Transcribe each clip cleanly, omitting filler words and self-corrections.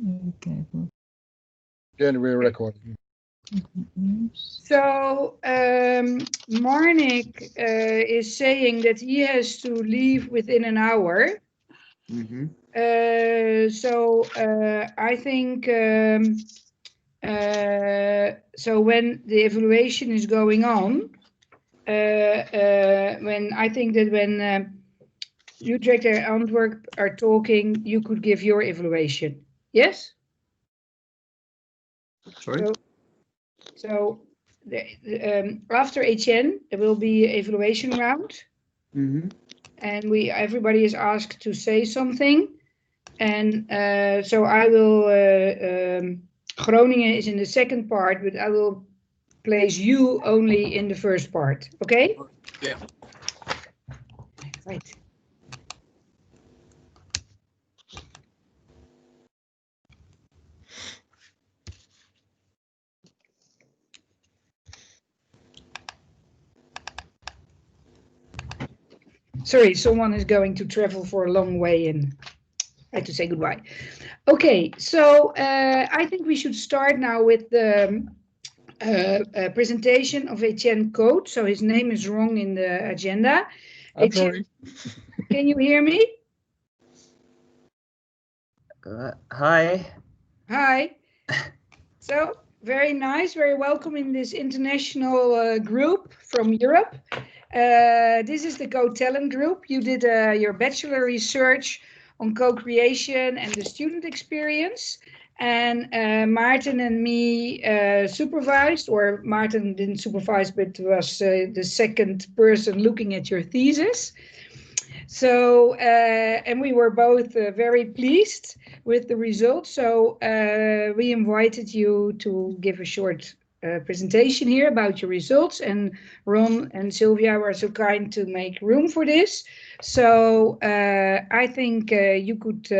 Even kijken. Again, we're recording. So Marnik is saying that he has to leave within an hour. So I think so when the evaluation is going on, when I think that when Utrecht and Antwerp are talking, you could give your evaluation. Yes? Sorry? So after HN, there will be an evaluation round. And everybody is asked to say something. And so I will, Groningen is in the second part, but I will place you only in the first part. Okay? Yeah. Right. Sorry, someone is going to travel for a long way and I had to say goodbye. Okay, so I think we should start now with the presentation of Etienne Code. So his name is wrong in the agenda. I'm sorry. Can you hear me? Hi. Hi. So very nice, very welcome in this international group from Europe. This is the Cotalent group. You did your bachelor research on co-creation and the student experience. And Maarten and me supervised, or Maarten didn't supervise, but was the second person looking at your thesis. So, and we were both very pleased with the results. So we invited you to give a short presentation here about your results. And Ron and Sylvia were so kind to make room for this. So I think you could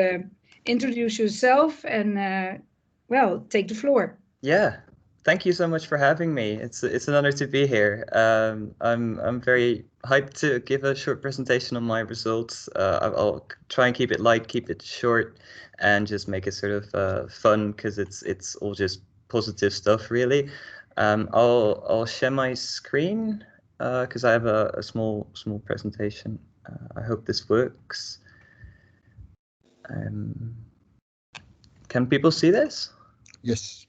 introduce yourself and, well, take the floor. Yeah. Thank you so much for having me. It's an honor to be here. I'm very hyped to give a short presentation on my results. I'll try and keep it light, keep it short, and just make it sort of fun because it's all just positive stuff, really. I'll share my screen because I have a small presentation. I hope this works. Can people see this? Yes.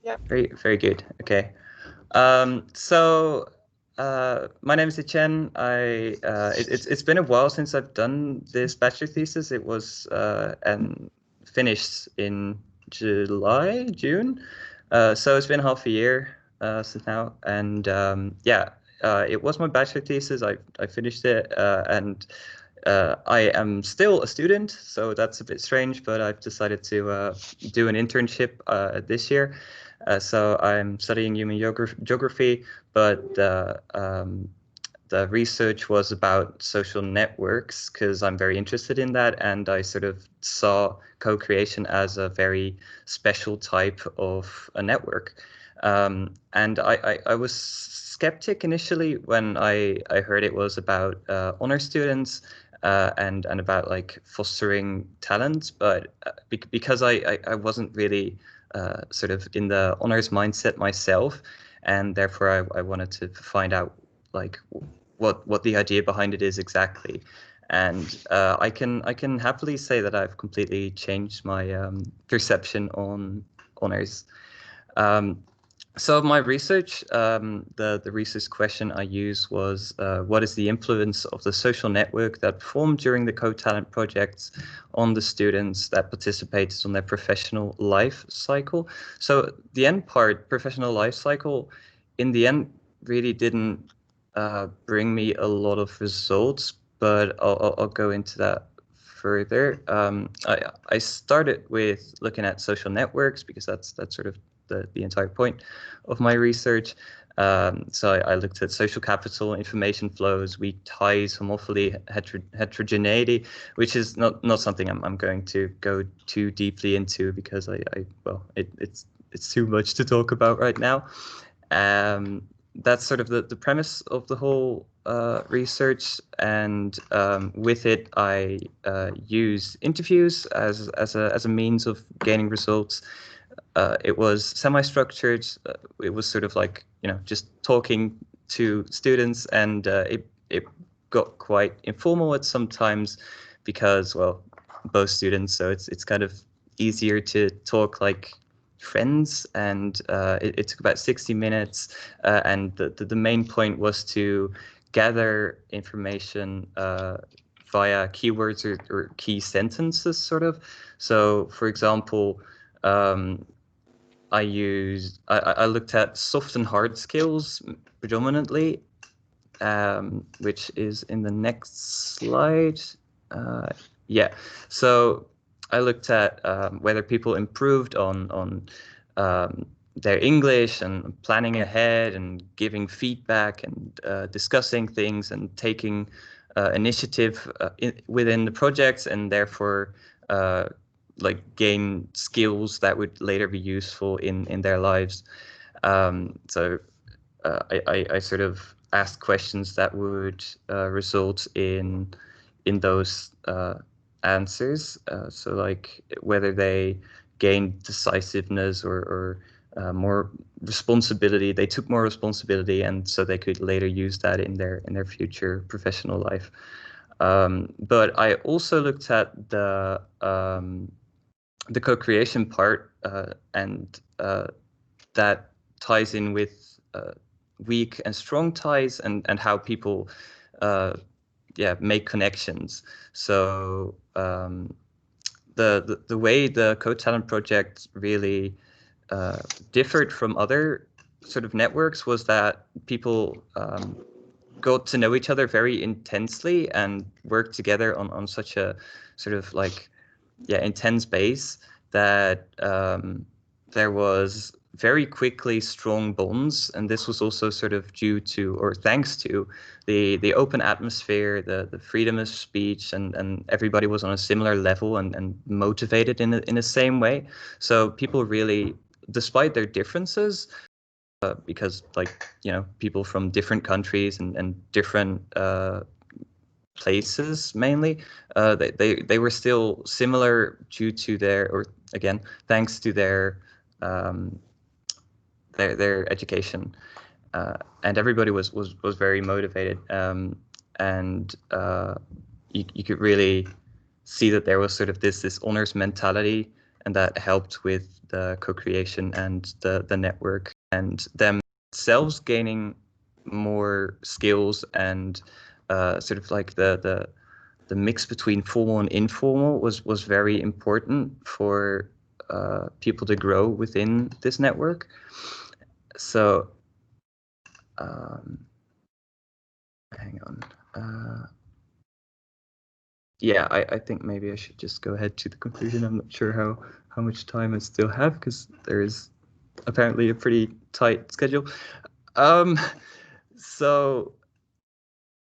Yeah. Very good. Okay. So my name is Etienne. It's been a while since I've done this bachelor thesis. It was and finished in June. So it's been half a year since now, and it was my bachelor thesis. I finished it, and I am still a student, so that's a bit strange. But I've decided to do an internship this year. So I'm studying human geography, but the research was about social networks because I'm very interested in that, and I sort of saw co-creation as a very special type of a network. And I was skeptic initially when I heard it was about honor students and about like fostering talent, but because I wasn't really sort of in the honors mindset myself, and therefore I wanted to find out like what the idea behind it is exactly. And I can happily say that I've completely changed my perception on honors. So my research, the research question I used was, what is the influence of the social network that formed during the Cotalent projects on the students that participated on their professional life cycle? So the end part, professional life cycle, in the end really didn't bring me a lot of results, but I'll go into that further. I started with looking at social networks because that's sort of the entire point of my research. So I looked at social capital, information flows, weak ties, homophily, heterogeneity, which is not something I'm going to go too deeply into because it's too much to talk about right now. that's sort of the premise of the whole research, and with it I use interviews as a means of gaining results. It was semi-structured. It was sort of like, just talking to students, and it got quite informal at some times because, well, both students, so it's kind of easier to talk like friends, and it took about 60 minutes, and the main point was to gather information via keywords or key sentences, sort of. So, for example, I looked at soft and hard skills predominantly, which is in the next slide. Yeah, so I looked at whether people improved on their English and planning ahead and giving feedback and discussing things and taking initiative within the projects, and therefore like gain skills that would later be useful in their lives. So I sort of asked questions that would result in those answers. So like whether they gained decisiveness or more responsibility. They took more responsibility, and so they could later use that in their future professional life. But I also looked at the co-creation part, and that ties in with weak and strong ties, and how people make connections. So the way the Cotalent project really differed from other sort of networks was that people got to know each other very intensely and worked together on such a sort of like intense base that there was very quickly strong bonds, and this was also sort of due to, or thanks to, the open atmosphere, the freedom of speech, and everybody was on a similar level and motivated in the same way. So people really, despite their differences, because like people from different countries and different places mainly, they were still similar due to their, or again thanks to their education, and everybody was very motivated, and you could really see that there was sort of this honors mentality, and that helped with the co-creation and the network, and themselves gaining more skills, and sort of like the mix between formal and informal was very important for people to grow within this network. So hang on. Yeah, I think maybe I should just go ahead to the conclusion. I'm not sure how much time I still have, because there is apparently a pretty tight schedule. So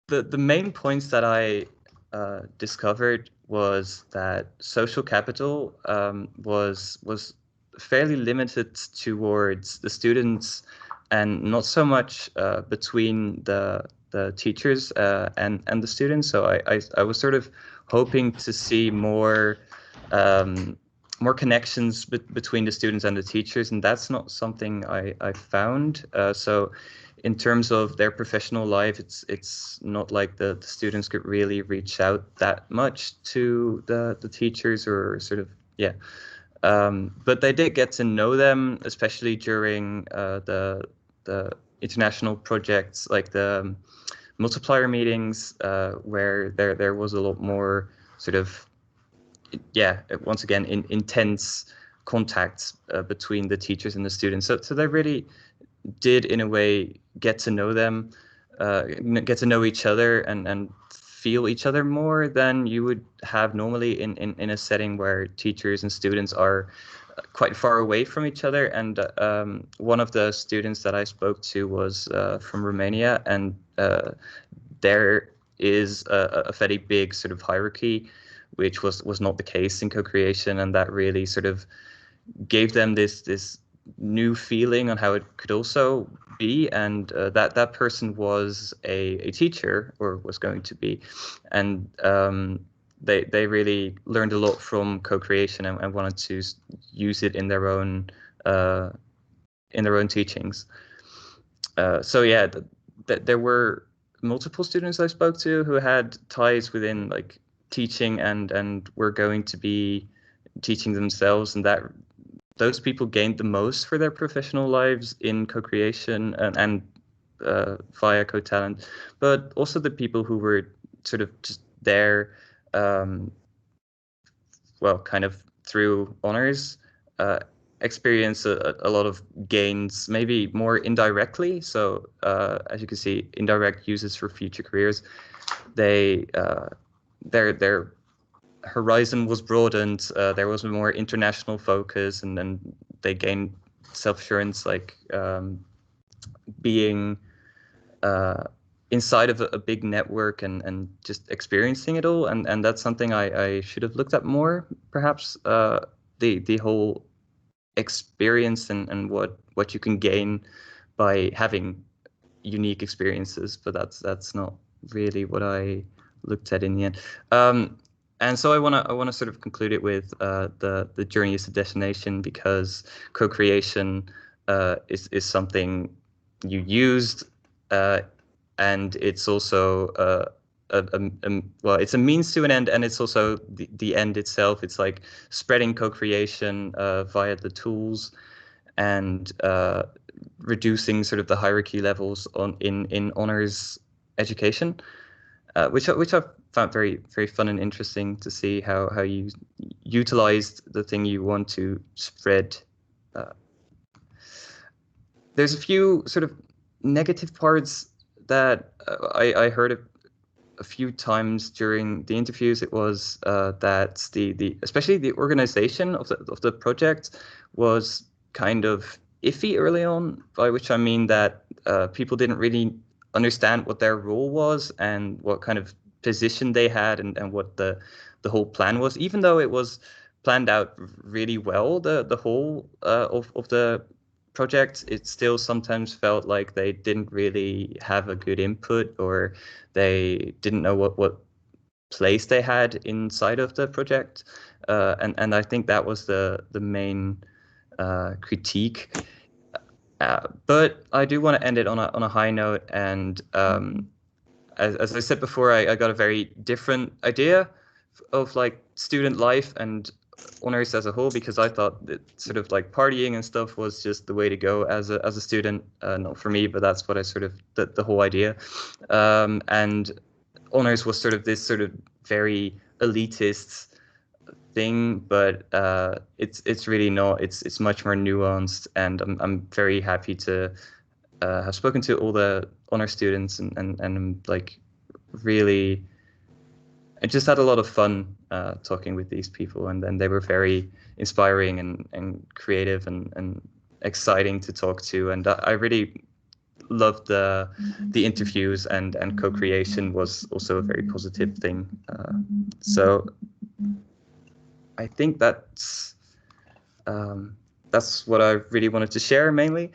the main points that I discovered was that social capital was fairly limited towards the students, and not so much between the teachers and the students. So I was sort of hoping to see more connections between the students and the teachers, and that's not something I found. So in terms of their professional life, it's not like the students could really reach out that much to the teachers, or sort of, but they did get to know them, especially during the international projects, like the multiplier meetings, where there was a lot more sort of, once again, intense contacts between the teachers and the students. So they really did, in a way, get to know them, get to know each other, and feel each other more than you would have normally in a setting where teachers and students are quite far away from each other. And one of the students that I spoke to was from Romania, and there is a very big sort of hierarchy, which was not the case in co-creation, and that really sort of gave them this new feeling on how it could also be, and that person was a teacher, or was going to be, and they really learned a lot from co-creation and wanted to use it in their own teachings. So yeah, there were multiple students I spoke to who had ties within like teaching and were going to be teaching themselves, and that those people gained the most for their professional lives in co-creation and via Cotalent, but also the people who were sort of just there, well, kind of through honors, experience a lot of gains, maybe more indirectly. So as you can see, indirect uses for future careers. They their horizon was broadened. There was a more international focus, and then they gained self-assurance, like being inside of a big network and just experiencing it all. And that's something I should have looked at more, perhaps. The whole experience and what you can gain by having unique experiences, but that's not really what I looked at in the end. And so I want to sort of conclude it with the journey is the destination, because co-creation is something you used, and it's also well, it's a means to an end, and it's also the end itself. It's like spreading co-creation via the tools, and reducing sort of the hierarchy levels in honors education, which I found very, very fun and interesting to see how you utilized the thing you want to spread. There's a few sort of negative parts that I heard a few times during the interviews. It was that the especially the organization of the project was kind of iffy early on, by which I mean that people didn't really understand what their role was and what kind of position they had, and what the whole plan was, even though it was planned out really well. The whole of the project, it still sometimes felt like they didn't really have a good input, or they didn't know what place they had inside of the project, and I think that was the main critique. But I do want to end it on a high note, and as I said before, I got a very different idea of like student life and honors as a whole, because I thought that sort of like partying and stuff was just the way to go as a student. Not for me, but that's what I sort of the whole idea. And honors was sort of this sort of very elitist thing, but it's really not. It's much more nuanced, and I'm very happy to have spoken to all the honor students, and like really, I just had a lot of fun talking with these people, and then they were very inspiring and creative and exciting to talk to, and I really loved the interviews, and co-creation was also a very positive thing. So I think that's what I really wanted to share mainly.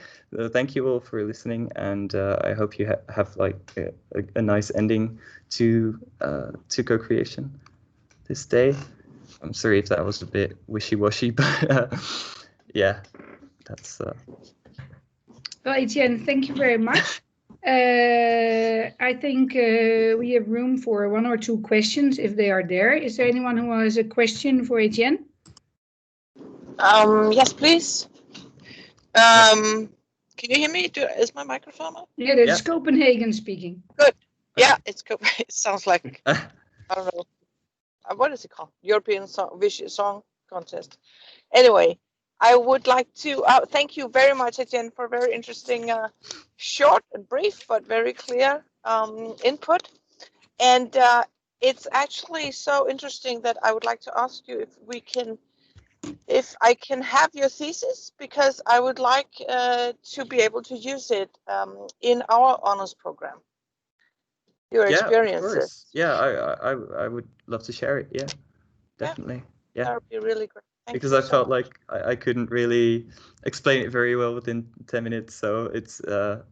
Thank you all for listening, and I hope you have like a nice ending to co-creation this day. I'm sorry if that was a bit wishy-washy, but yeah, that's. Well, Etienne, thank you very much. I think we have room for one or two questions if they are there. Is there anyone who has a question for Etienne? Yes, please. Can you hear me? Is my microphone on? Yeah, that's Copenhagen speaking. Good. Yeah, it sounds like, I don't know. What is it called? European Song Contest. Anyway, I would like to thank you very much, Etienne, for very interesting, short and brief, but very clear input. And it's actually so interesting that I would like to ask you if I can have your thesis, because I would like to be able to use it in our honors program. Your experiences. Yeah, I would love to share it. Yeah, definitely. Yeah. That would be really great. because I felt like I couldn't really explain it very well within 10 minutes. So it's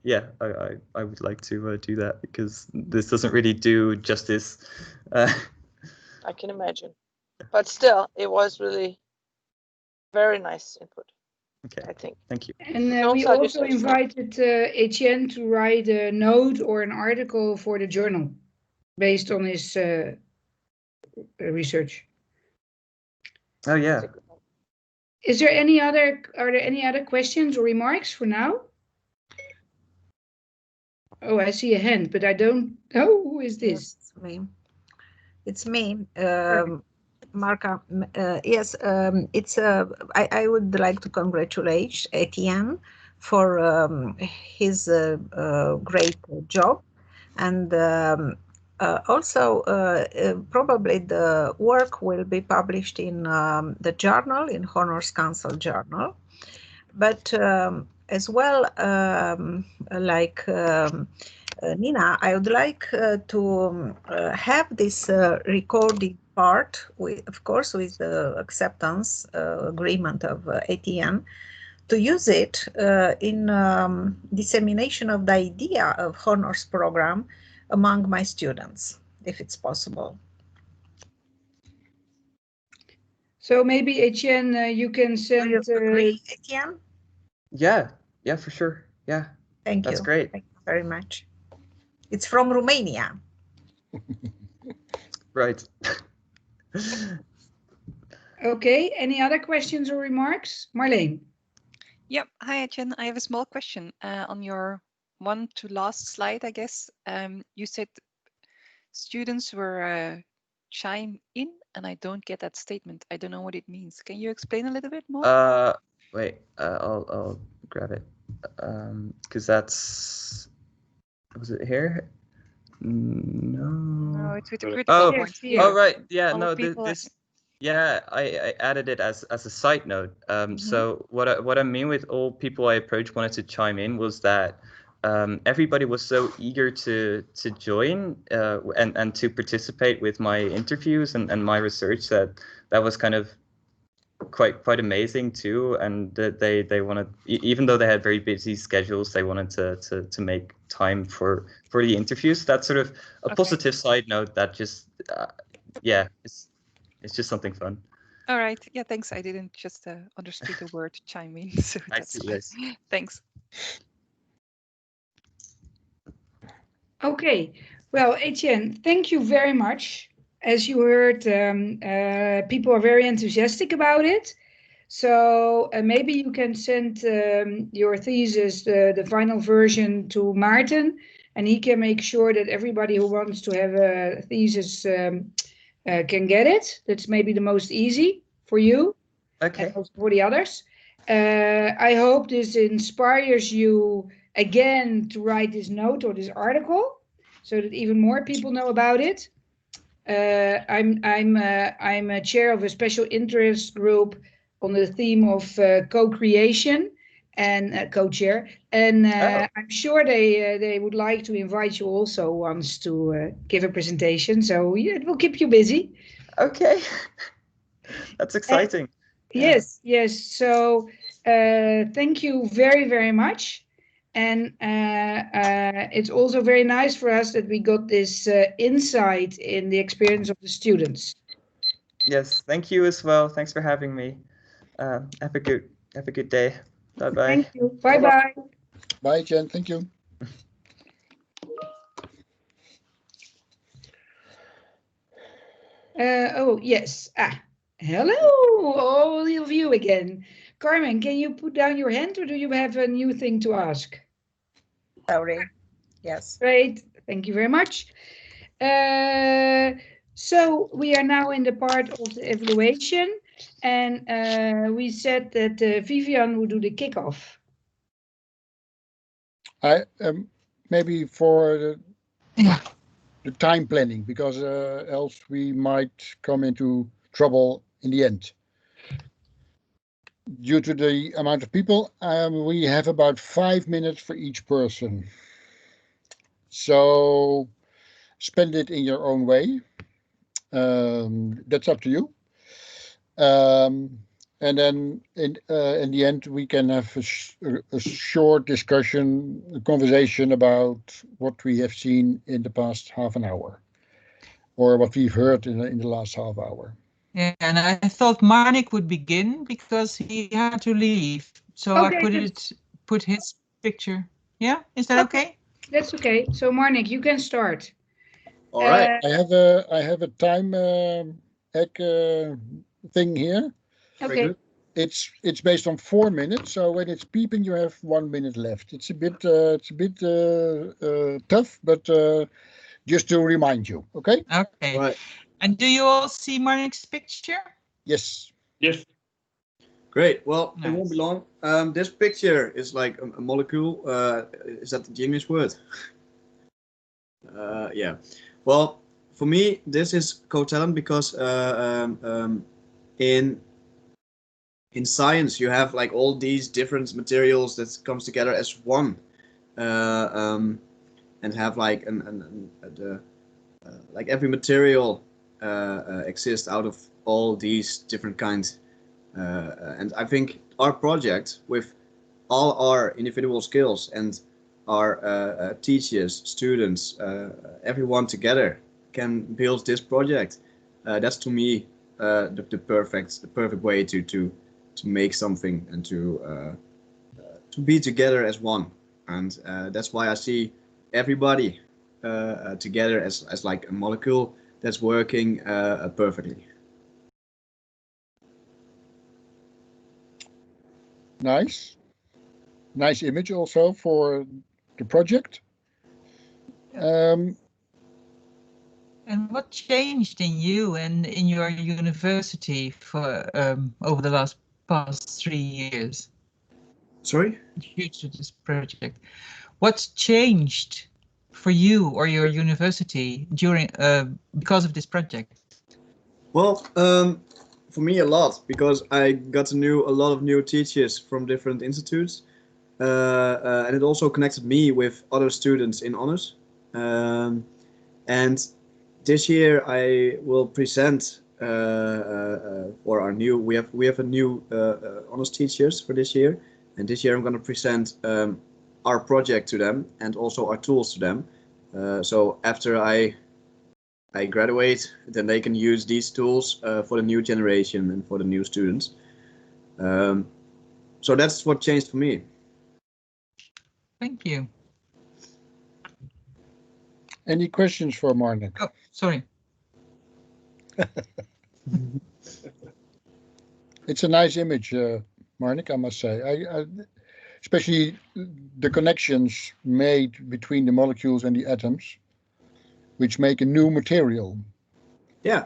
yeah, I would like to do that, because this doesn't really do justice. I can imagine, but still, it was really very nice input. Okay, I think. thank you. And Don't we sell also yourself short. invited Etienne to write a note or an article for the journal based on his research. Oh yeah. Are there any other questions or remarks for now? Oh, I see a hand, but I don't know who is this. Yes, it's me. Marka, yes, I would like to congratulate Etienne for his great job, and also probably the work will be published in the journal, in Honors Council journal, but as well, Nina, I would like to have this recorded part, of course, with the acceptance agreement of ATN, to use it in dissemination of the idea of honors program among my students, if it's possible. So maybe Etienne, you can send. Do you agree, Etienne? Yeah, for sure. Yeah. Thank you. That's great. Thank you very much. It's from Romania. Right. Okay, any other questions or remarks? Marleen. Yep. Hi, Etienne. I have a small question on your one to last slide, I guess. You said students were chime in, and I don't get that statement. I don't know what it means. Can you explain a little bit more? Wait, I'll grab it. Because that's, was it here? No. No, it's with the critical point here. Oh, right. Yeah, All no, people this. Yeah, I added it as a side note. So what I mean with all people I approached wanted to chime in was that everybody was so eager to join and to participate with my interviews and my research that was kind of quite amazing too. And that they wanted, even though they had very busy schedules, they wanted to make time for the interviews. That's sort of a positive side note that just yeah, it's just something fun. All right. Yeah, thanks. I didn't just understood the word chime in, so that's fine. Yes. Thanks. Okay, well, Etienne, thank you very much. As you heard, people are very enthusiastic about it. So maybe you can send your thesis, the final version, to Maarten, and he can make sure that everybody who wants to have a thesis can get it. That's maybe the most easy for you. Okay. And also for the others. I hope this inspires you again to write this note or this article, so that even more people know about it. I'm a chair of a special interest group on the theme of co-creation and co-chair, and I'm sure they would like to invite you also once to give a presentation. So yeah, it will keep you busy. Okay, that's exciting. Yes. So thank you very, very much. And it's also very nice for us that we got this insight in the experience of the students. Yes, thank you as well. Thanks for having me. Have a good day. Bye bye. Thank you. Bye bye. Bye, Jen. Thank you. Oh yes. Hello, all of you again. Carmen, can you put down your hand, or do you have a new thing to ask? Sorry. Yes. Great. Thank you very much. So we are now in the part of the evaluation, and we said that Vivian would do the kickoff. I maybe for the time planning, because else we might come into trouble in the end. Due to the amount of people, we have about 5 minutes for each person. So spend it in your own way. That's up to you. and then in the end we can have a short discussion, a conversation about what we have seen in the past half an hour, or what we've heard in the last half hour. Yeah, and I thought Marnik would begin because he had to leave, so Okay, I put his picture. Yeah, is that okay? That's okay. So Marnik, you can start. All right. I have a time egg thing here. Very Okay. good. It's based on 4 minutes, so when it's beeping, you have 1 minute left. It's a bit tough, but just to remind you, okay? Okay. Right. And do you all see Marnik's picture? Yes. Yes. Great. Well, it won't Nice. be long. This picture is like a molecule. Is that the English word? Yeah. Well, for me, this is Cotalent because in science you have like all these different materials that comes together as one, and have like like every material exists out of all these different kinds. And I think our project, with all our individual skills and our teachers, students, everyone together, can build this project. That's to me the perfect way to make something and to be together as one. And that's why I see everybody together as like a molecule that's working perfectly. Nice image also for the project. And what changed in you and in your university for over the past 3 years? Sorry? Due to this project, what's changed for you or your university during because of this project? Well, for me a lot, because I got to know a lot of new teachers from different institutes, and it also connected me with other students in honors. And this year I will present for our new. We have a new honors teachers for this year, and this year I'm going to present our project to them and also our tools to them. So after I graduate, then they can use these tools for the new generation and for the new students. So that's what changed for me. Thank you. Any questions for Marnik? Oh, sorry. It's a nice image, Marnik, I must say. I especially the connections made between the molecules and the atoms, which make a new material. Yeah.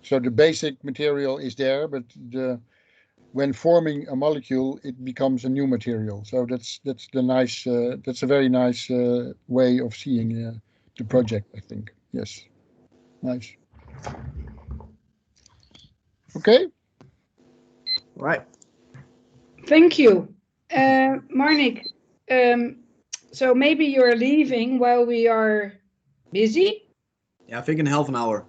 So the basic material is there, but when forming a molecule, it becomes a new material. So that's a very nice way of seeing the project, I think. Yes, nice. Okay. Right. Thank you. Marnik, so maybe you're leaving while we are busy? Yeah, I think in half an hour.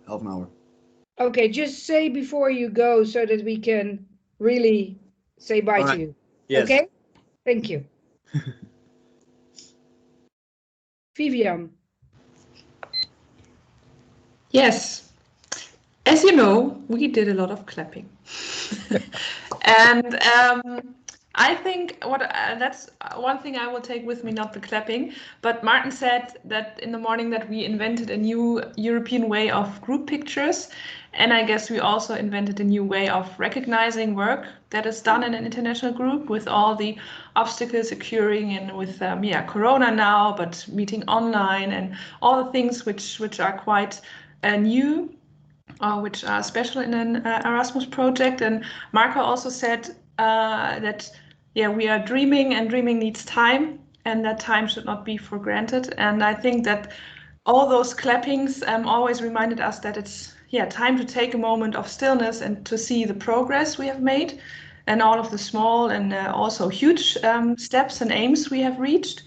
Okay, just say before you go so that we can really say bye to you. Yes. Okay? Thank you. Vivian. Yes. As you know, we did a lot of clapping. And I think that's one thing I will take with me, not the clapping, but Martin said that in the morning that we invented a new European way of group pictures. And I guess we also invented a new way of recognizing work that is done in an international group, with all the obstacles occurring and with Corona now, but meeting online and all the things which are quite new, which are special in an Erasmus project. And Marco also said that we are dreaming, and dreaming needs time, and that time should not be for granted. And I think that all those clappings always reminded us that it's time to take a moment of stillness and to see the progress we have made, and all of the small and also huge steps and aims we have reached.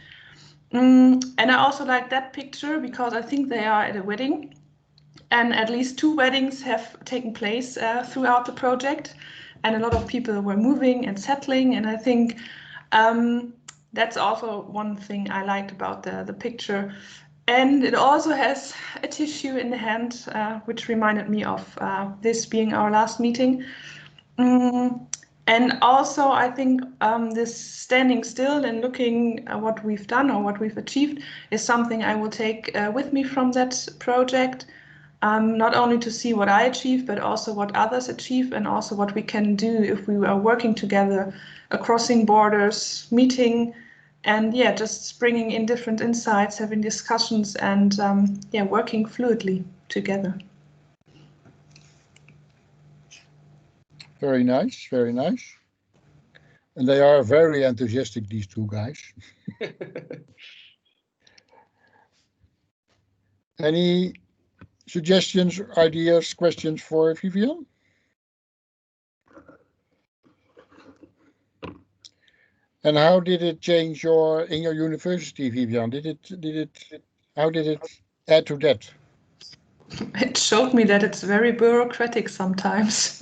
And I also like that picture because I think they are at a wedding, and at least 2 weddings have taken place throughout the project. and a lot of people were moving and settling. And I think that's also one thing I liked about the picture. And it also has a tissue in the hand, which reminded me of this being our last meeting. And also, I think this standing still and looking at what we've done or what we've achieved is something I will take with me from that project. Not only to see what I achieve, but also what others achieve, and also what we can do if we are working together, crossing borders, meeting, and yeah, just bringing in different insights, having discussions, and yeah, working fluidly together. Very nice, very nice. And they are very enthusiastic, these two guys. Any suggestions, ideas, questions for Vivian? And how did it change in your university, Vivian? How did it add to that? It showed me that it's very bureaucratic sometimes.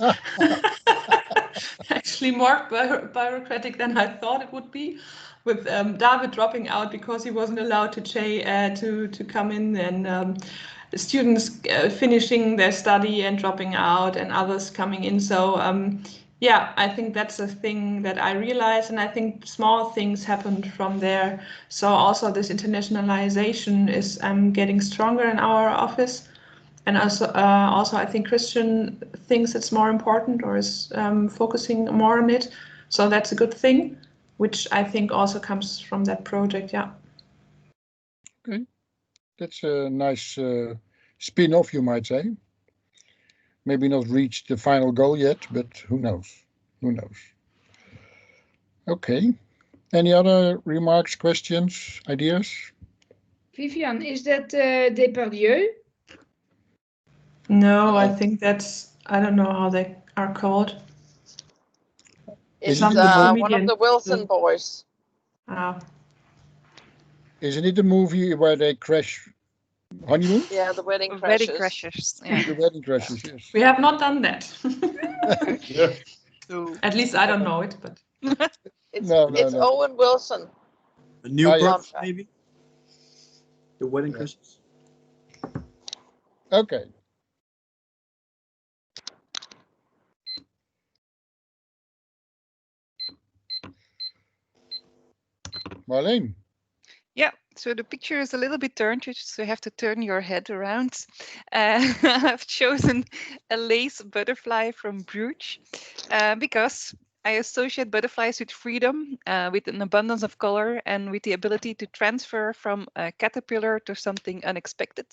Actually more bureaucratic than I thought it would be, with David dropping out because he wasn't allowed to come in, and students finishing their study and dropping out, and others coming in. So yeah, I think that's a thing that I realized, and I think small things happened from there. So also this internationalization is getting stronger in our office. And also, I think Christian thinks it's more important, or is focusing more on it. So that's a good thing, which I think also comes from that project. Yeah. Okay, that's a nice spin-off, you might say. Maybe not reached the final goal yet, but who knows? Who knows? Okay. Any other remarks, questions, ideas? Vivian, is that Depardieu? No, I think that's, I don't know how they are called. It's Isn't one of the Wilson boys. Isn't it the movie where they crash honeymoon? Yeah, the wedding crashers. Wedding crashers. Yeah. The wedding crashers, yes. We have not done that. Yeah. At least I don't know it, but it's No. Owen Wilson. A new yeah. book, maybe? The Wedding Crashers? Okay. Marleen. Yeah, so the picture is a little bit turned, so you have to turn your head around. I've chosen a lace butterfly from Bruges because I associate butterflies with freedom, with an abundance of color, and with the ability to transfer from a caterpillar to something unexpected.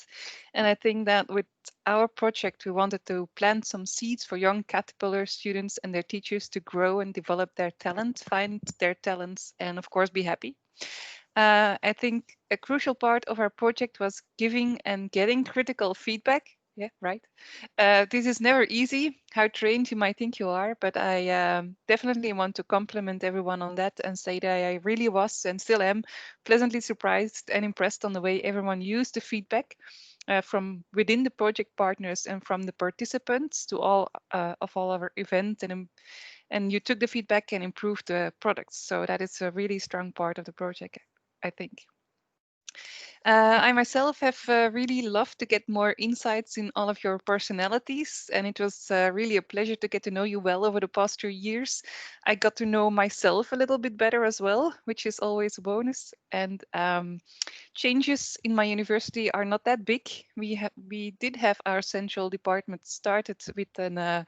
And I think that with our project, we wanted to plant some seeds for young caterpillar students and their teachers to grow and develop their talent, find their talents, and of course, be happy. I think a crucial part of our project was giving and getting critical feedback. Yeah, right. This is never easy, how trained you might think you are, but I definitely want to compliment everyone on that and say that I really was and still am pleasantly surprised and impressed on the way everyone used the feedback from within the project partners and from the participants to all of all our events, and you took the feedback and improved the products. So that is a really strong part of the project, I think. I myself have really loved to get more insights in all of your personalities, and it was really a pleasure to get to know you well over the past 2 years. I got to know myself a little bit better as well, which is always a bonus. And changes in my university are not that big. We did have our central department started with an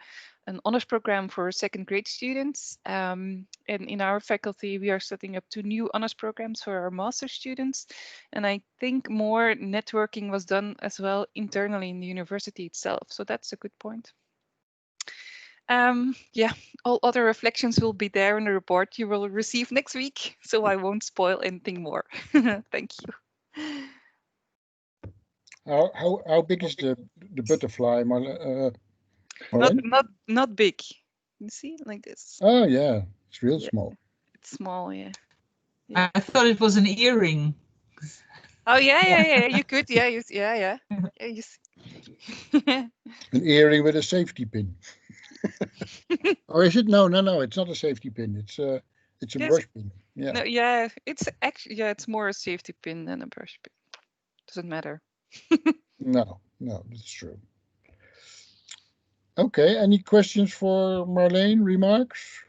honors program for second grade students. And in our faculty, we are setting up 2 new honors programs for our master students. And I think more networking was done as well internally in the university itself. So that's a good point. Yeah, all other reflections will be there in the report you will receive next week. So I won't spoil anything more. Thank you. How big is the butterfly, Marleen? Not big. You see, like this. Oh yeah, it's real small. It's small, yeah. I thought it was an earring. Oh yeah. You could, yeah. Yeah. You see. An earring with a safety pin. Or is it? No, it's not a safety pin. It's a Yes. brush pin. Yeah. No, yeah, it's actually, yeah, it's more a safety pin than a brush pin. Doesn't matter. No, that's true. Okay, any questions for Marleen? Remarks?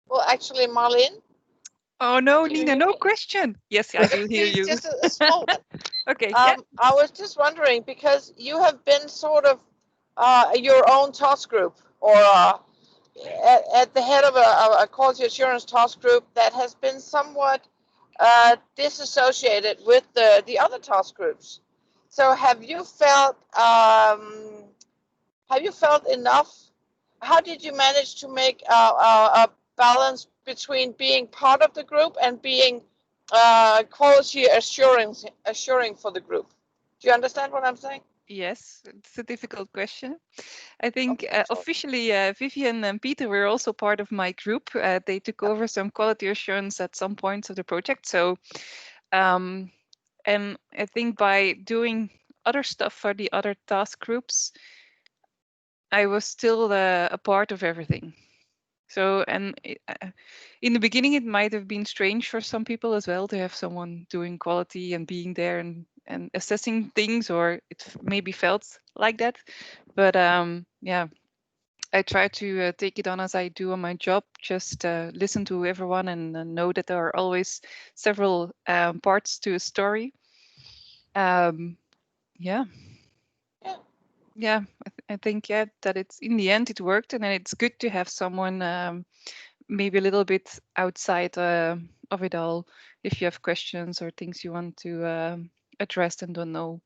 Well, actually, Marleen. Oh no, Do you Nina, hear no me? question. Yes, I do hear Please, you. just a small one. Okay, yeah. I was just wondering, because you have been sort of your own task group, or at the head of a quality assurance task group that has been somewhat disassociated with the other task groups. So have you felt enough? How did you manage to make a balance between being part of the group and being quality assuring for the group? Do you understand what I'm saying? Yes, it's a difficult question. I think Okay, sorry. officially Vivian and Peter were also part of my group. They took over some quality assurance at some points of the project. So, and I think by doing other stuff for the other task groups, I was still a part of everything. So, and in the beginning, it might have been strange for some people as well to have someone doing quality and being there and assessing things, or it maybe felt like that. But yeah, I try to take it on as I do on my job, just listen to everyone and know that there are always several parts to a story. Yeah. Yeah, I think, yeah, that it's in the end it worked, and then it's good to have someone maybe a little bit outside of it all if you have questions or things you want to address and don't know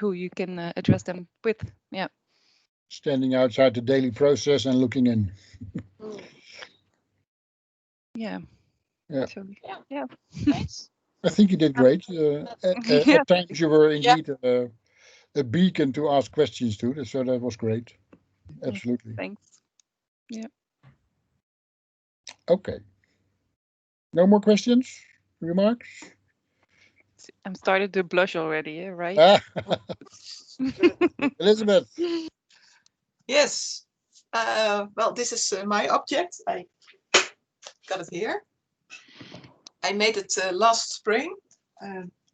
who you can address them with. Yeah. Standing outside the daily process and looking in. Yeah. Yeah. So, yeah. Thanks. I think you did great. At times you were indeed a beacon to ask questions to, so that was great. Absolutely. Thanks. Yeah. Okay. No more questions? Remarks? I'm starting to blush already, right? Elizabeth. Yes. Well, this is my object. I got it here. I made it last spring,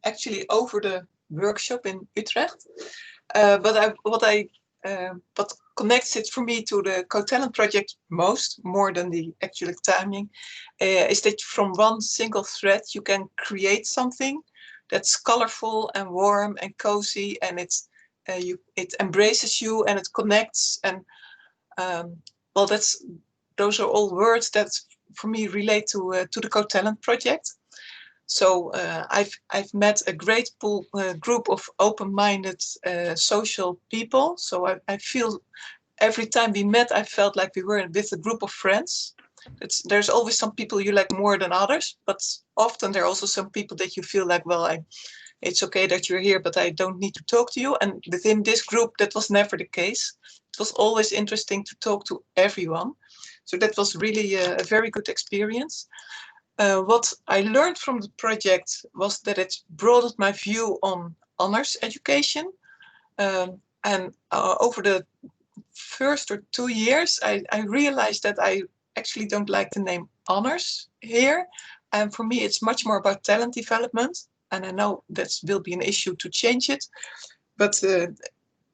actually over the workshop in Utrecht. But what connects it for me to the Cotalent project more than the actual timing, is that from one single thread you can create something that's colorful and warm and cozy, and it embraces you and it connects. And well, those are all words that for me relate to the Cotalent project. So I've met a great group of open-minded social people. So I feel every time we met, I felt like we were with a group of friends. There's always some people you like more than others, but often there are also some people that you feel like, well, it's okay that you're here, but I don't need to talk to you. And within this group, that was never the case. It was always interesting to talk to everyone. So that was really a very good experience. What I learned from the project was that it broadened my view on honors education. And over the first or 2 years, I realized that I actually don't like the name honors here. And for me, it's much more about talent development. And I know that will be an issue to change it. But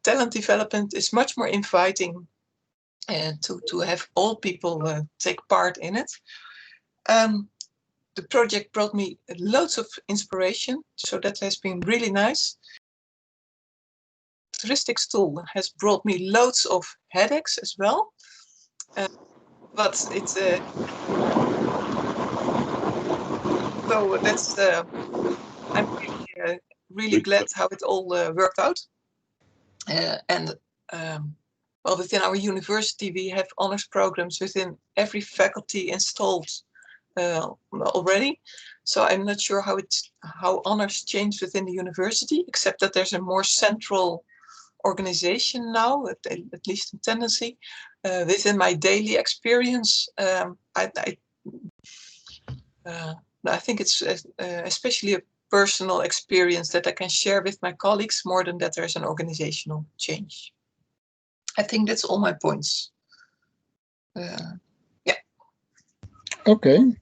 talent development is much more inviting to have all people take part in it. The project brought me loads of inspiration, so that has been really nice. Statistics tool has brought me loads of headaches as well, but it's so that's I'm really glad how it all worked out. And well, within our university we have honors programs within every faculty installed already. So I'm not sure how honors change within the university, except that there's a more central organization now, at least in tendency. Within my daily experience, I think it's especially a personal experience that I can share with my colleagues more than that there's an organizational change. I think that's all my points. Yeah. Okay.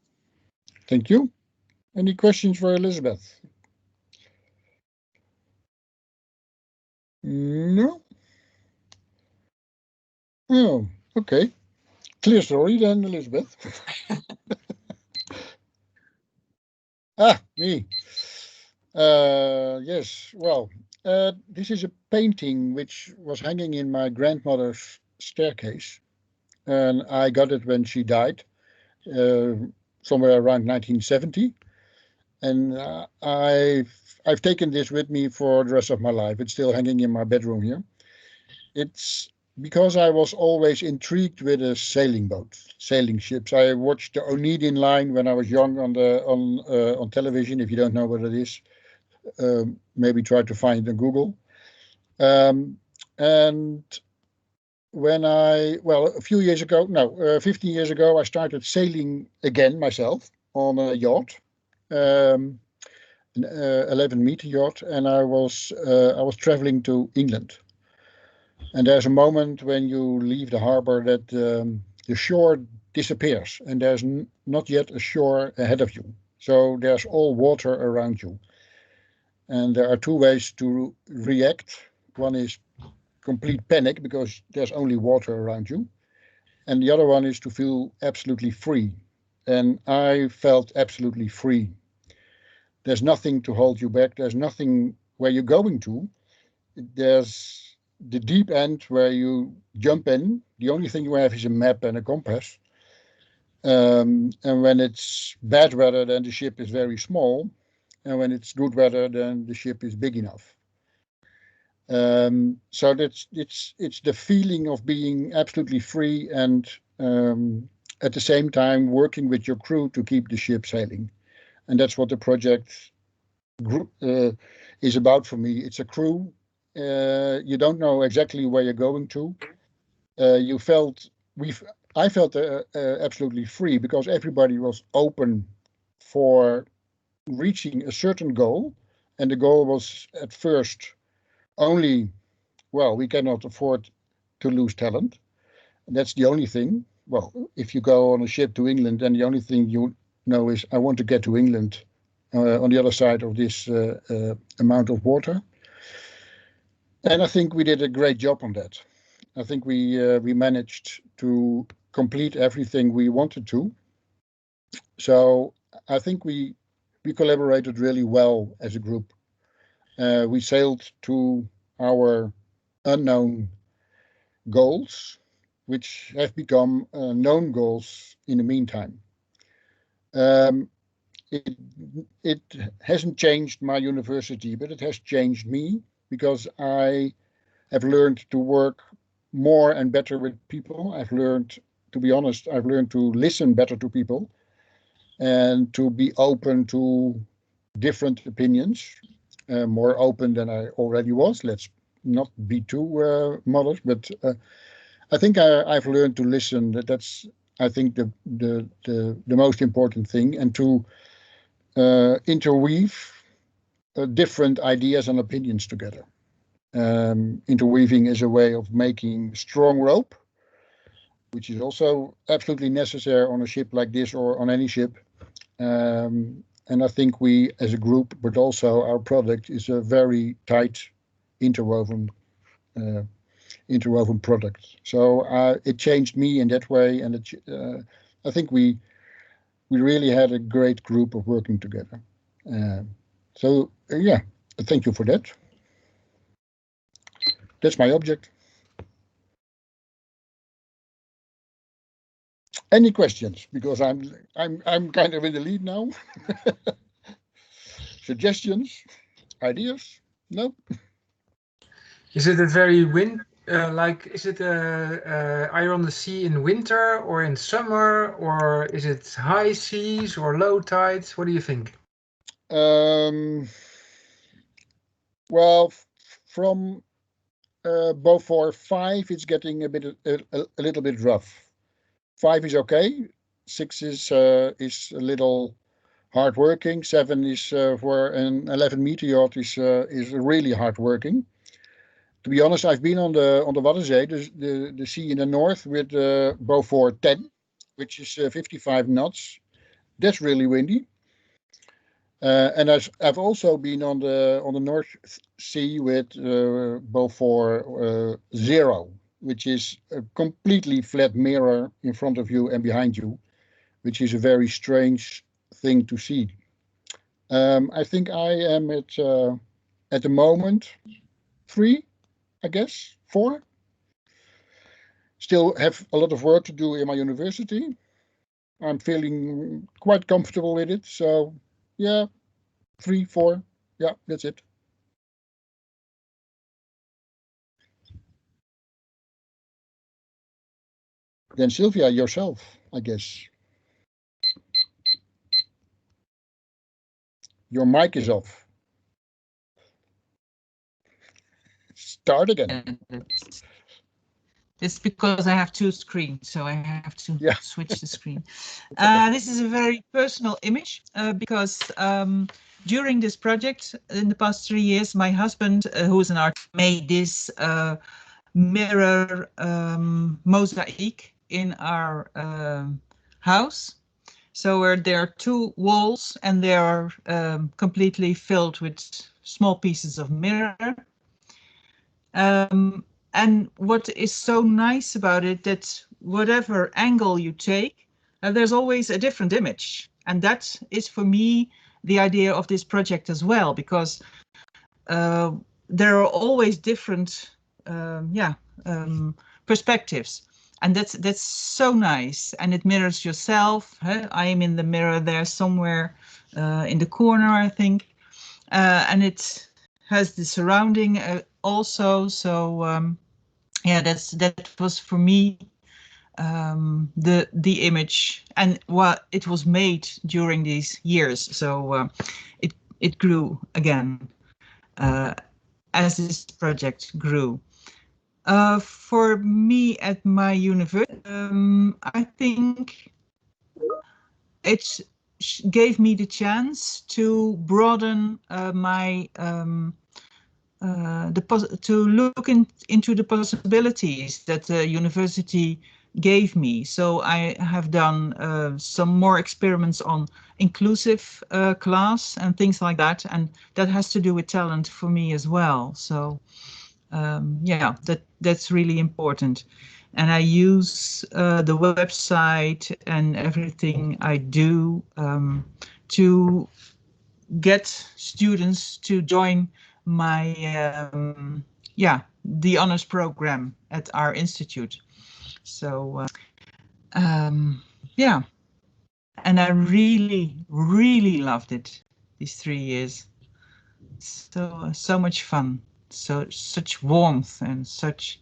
Thank you. Any questions for Elizabeth? No? Oh, okay. Clear story then, Elizabeth. Me. Yes, well, this is a painting which was hanging in my grandmother's staircase. And I got it when she died, somewhere around 1970. And I've taken this with me for the rest of my life. It's still hanging in my bedroom here. It's because I was always intrigued with a sailing ships. I watched the Onedin Line when I was young on television. If you don't know what it is, maybe try to find it on Google. And when a few years ago, 15 years ago, I started sailing again myself on a yacht, an 11-meter yacht, and I was traveling to England. And there's a moment when you leave the harbor that the shore disappears, and there's not yet a shore ahead of you. So there's all water around you. And there are two ways to react. One is complete panic because there's only water around you. And the other one is to feel absolutely free. And I felt absolutely free. There's nothing to hold you back. There's nothing where you're going to. There's the deep end where you jump in. The only thing you have is a map and a compass. And when it's bad weather, then the ship is very small. And when it's good weather, then the ship is big enough. So it's the feeling of being absolutely free and at the same time working with your crew to keep the ship sailing. And that's what the project group is about for me. It's a crew. You don't know exactly where you're going to. I felt absolutely free because everybody was open for reaching a certain goal, and the goal was at first only, well, we cannot afford to lose talent. That's the only thing. Well, if you go on a ship to England, then the only thing you know is I want to get to England on the other side of this amount of water. And I think we did a great job on that. I think we managed to complete everything we wanted to. So I think we collaborated really well as a group. We sailed to our unknown goals, which have become known goals in the meantime. It hasn't changed my university, but it has changed me because I have learned to work more and better with people. I've learned, to be honest, I've learned to listen better to people and to be open to different opinions, more open than I already was. Let's not be too modest, but I think I've learned to listen. That's, I think, the most important thing, and to interweave different ideas and opinions together. Interweaving is a way of making strong rope, which is also absolutely necessary on a ship like this or on any ship. And I think we, as a group, but also our product, is a very tight interwoven product. So it changed me in that way, and I think we really had a great group of working together. So yeah, thank you for that. That's my object. Any questions? Because I'm kind of in the lead now. Suggestions, ideas? No. Is it a very is it are you on the sea in winter or in summer, or is it high seas or low tides? What do you think? Well, from Beaufort 5, it's getting a little bit rough. 5 is okay. 6 is a little hard working. 7 is for an 11-meter yacht is really hard working. To be honest, I've been on the Waddenzee, the sea in the north with Beaufort 10, which is 55 knots. That's really windy. And I've also been on the North Sea with Beaufort 0, which is a completely flat mirror in front of you and behind you, which is a very strange thing to see. I think I am at the moment 3, I guess 4. Still have a lot of work to do in my university. I'm feeling quite comfortable with it. So yeah, 3, 4. Yeah, that's it. Then Sylvia, yourself, I guess. Your mic is off. Start again. It's because I have 2 screens, so I have to switch the screen. This is a very personal image because during this project in the past 3 years, my husband, who is an artist, made this mirror mosaic in our house. So where there are 2 walls and they are completely filled with small pieces of mirror. And what is so nice about it, that whatever angle you take, there's always a different image. And that is for me the idea of this project as well, because there are always different perspectives. And that's so nice. And it mirrors yourself. I am in the mirror there somewhere in the corner, I think. And it has the surrounding also. So yeah, that was for me the image, and what it was made during these years. So it grew again as this project grew. For me at my university, I think it gave me the chance to broaden my to look into the possibilities that the university gave me. So I have done some more experiments on inclusive class and things like that, and that has to do with talent for me as well. So yeah, that's really important. And I use the website and everything I do to get students to join my the honors program at our institute. So yeah, and I really loved it these 3 years. So much fun, such warmth and such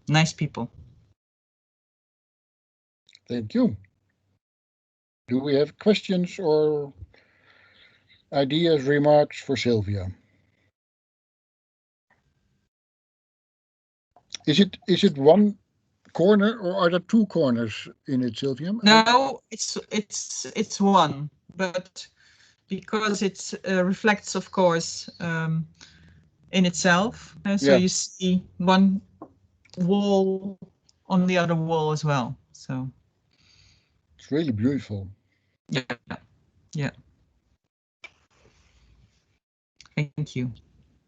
nice people. Thank you. Do we have questions or ideas, remarks for Sylvia? Is it one corner or are there 2 corners in it, Sylvia? No, it's one, but because it reflects, of course, in itself. So you see one wall on the other wall as well. So it's really beautiful. Yeah. Thank you.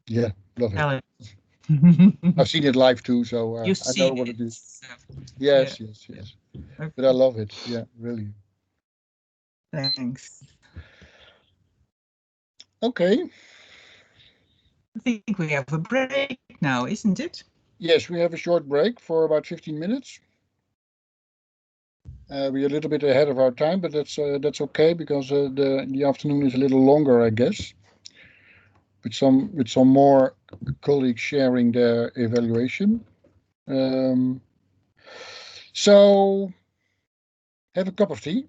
Yeah, love it. it. I've seen it live too, so I know what it is. Yes. Okay. But I love it. Yeah, really. Thanks. Okay. I think we have a break now, isn't it? Yes, we have a short break for about 15 minutes. We're a little bit ahead of our time, but that's okay because the afternoon is a little longer, I guess. With some more colleagues sharing their evaluation. So have a cup of tea.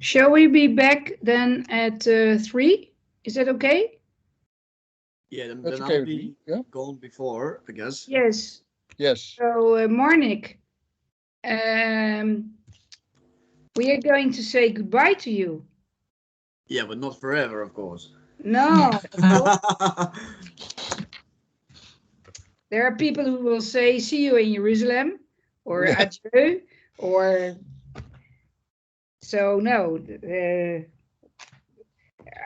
Shall we be back then at 3? Is that okay? Yeah, then okay I'll be gone before, I guess. Yes. So Marnik, we are going to say goodbye to you. Yeah, but not forever, of course. No. There are people who will say, see you in Jerusalem, or Yeah. adieu, or so no.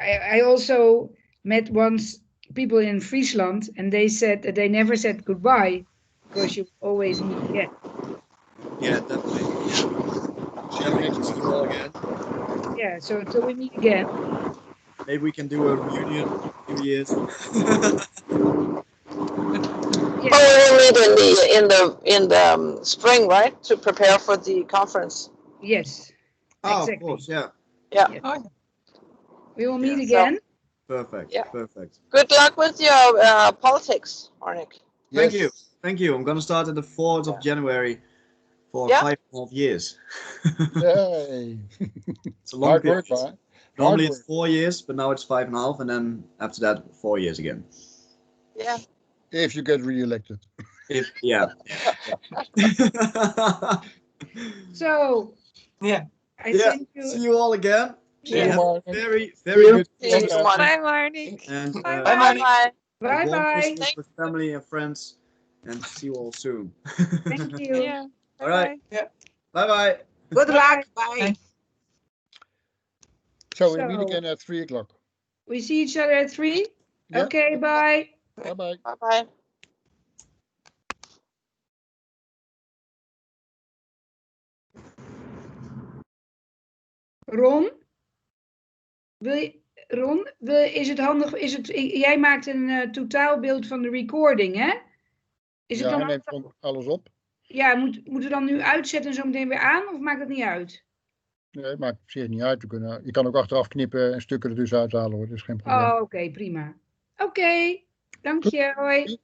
I also met once people in Friesland, and they said that they never said goodbye because you always meet again. Yeah, definitely. Yeah. See you next See time. you all again. Yeah, so until we meet again. Maybe we can do a reunion in 2 years. Yeah. Oh, we'll meet in the spring, right, to prepare for the conference. Yes. Oh, Exactly. of course, yeah. Yeah. Yes. Oh, We will meet Yeah. again. Perfect. Yeah. Perfect. Good luck with your politics, Arnik. Thank Yes. you. Thank you. I'm gonna start at the 4th of January for Yeah. 5.5 years. Yay. It's a long Hard period. work, man. Normally Hard it's work. 4 years, but now it's 5.5, and then after that 4 years again. Yeah. If you get re-elected. If yeah. So Yeah. I Yeah. think you. See you all again. See Yeah. you, Have a Martin. very, See very you. good See you, Christmas Okay. Marnik. Bye, Marnik. and Bye, Bye, Bye Marnik. Marnie. bye. a Bye warm bye. Christmas with family and friends, and see you all soon. Thank you. Yeah. Bye, All right. bye. Bye bye. Good Bye. luck. Bye. So we meet So again at 3 o'clock. we see each other at 3. Yeah. Okay, bye. Bye-bye. Bye bye. Ron, is het handig? Jij maakt een totaalbeeld van de recording, hè? Is het Ja, dan hij neemt handig? gewoon alles op. Ja, moeten we dan nu uitzetten en zo meteen weer aan, of maakt het niet uit? Nee, maakt op zich niet uit. Je kan ook achteraf knippen en stukken er dus uithalen hoor. Dat is geen probleem. Oh, oké, prima. Oké, dank je. Hoi.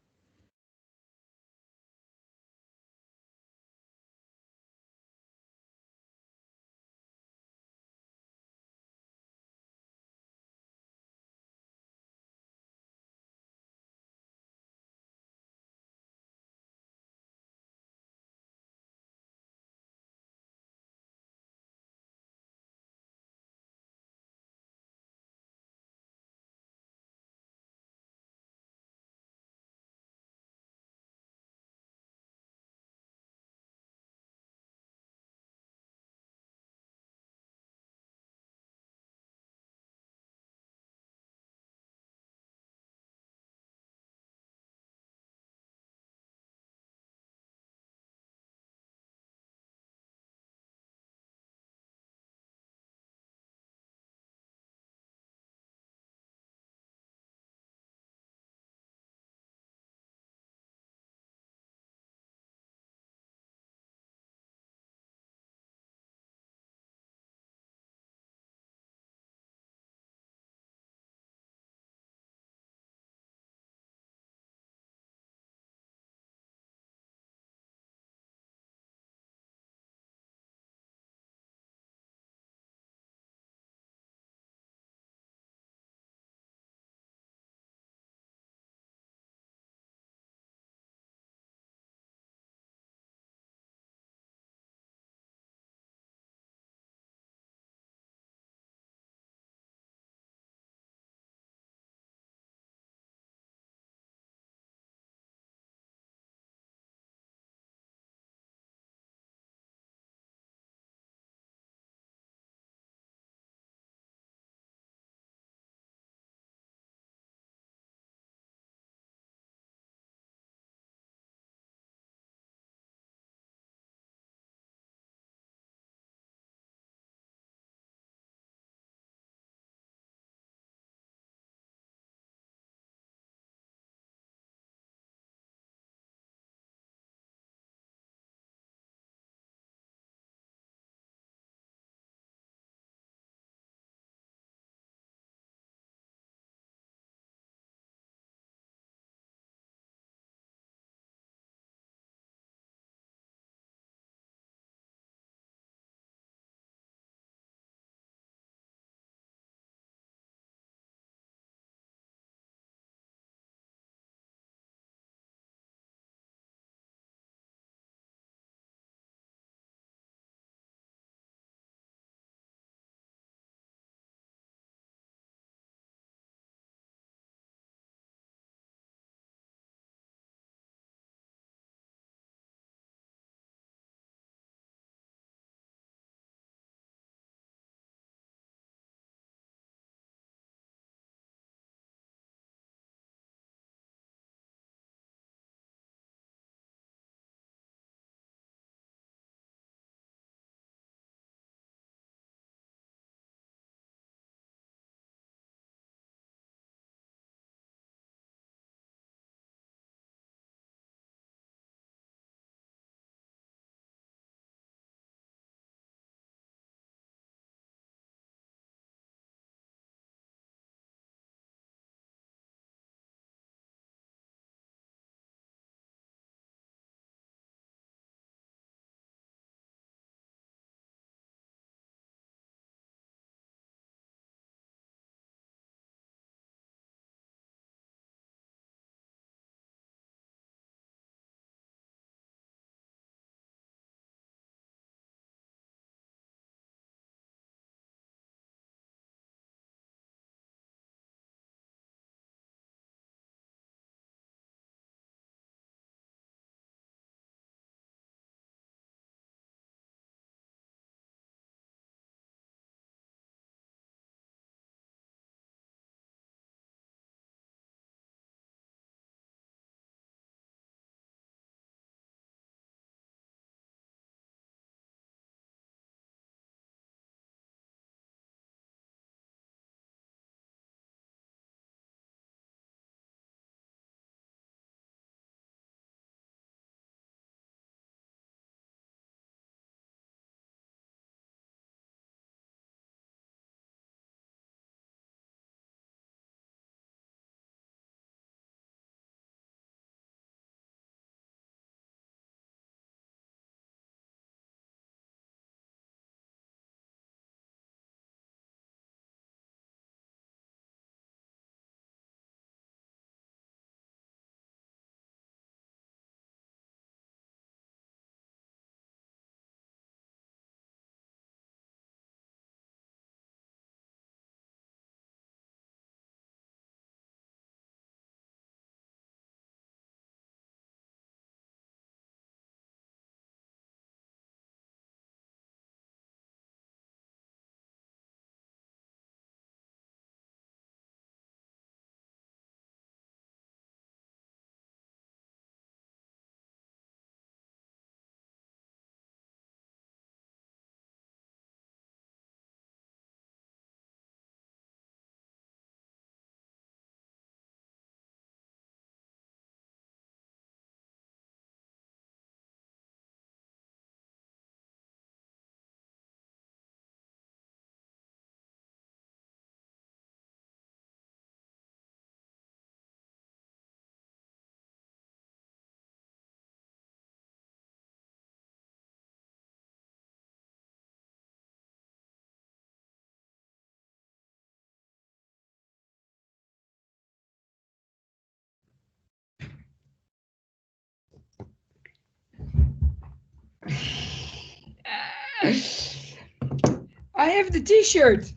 have the T-shirt.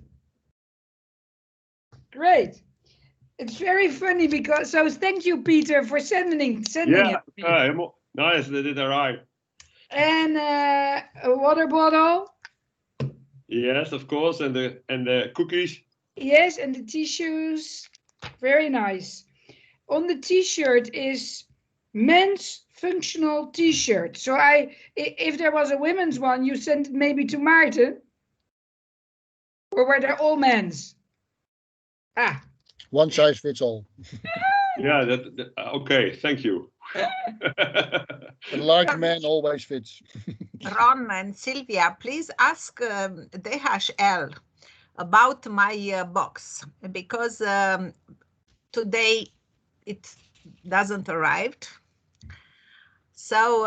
Great. It's very funny because, so thank you, Peter, for sending it. Helemaal nice. They did it right. And a water bottle. Yes, of course, and the cookies. Yes, and the tissues. Very nice. On the T-shirt is men's functional T-shirt. So if there was a women's one, you sent it maybe to Maarten? Or were they all men's? Ah. One size fits all. Yeah, okay, thank you. A large man always fits. Ron and Sylvia, please ask DHL about my box, because today it doesn't arrive. So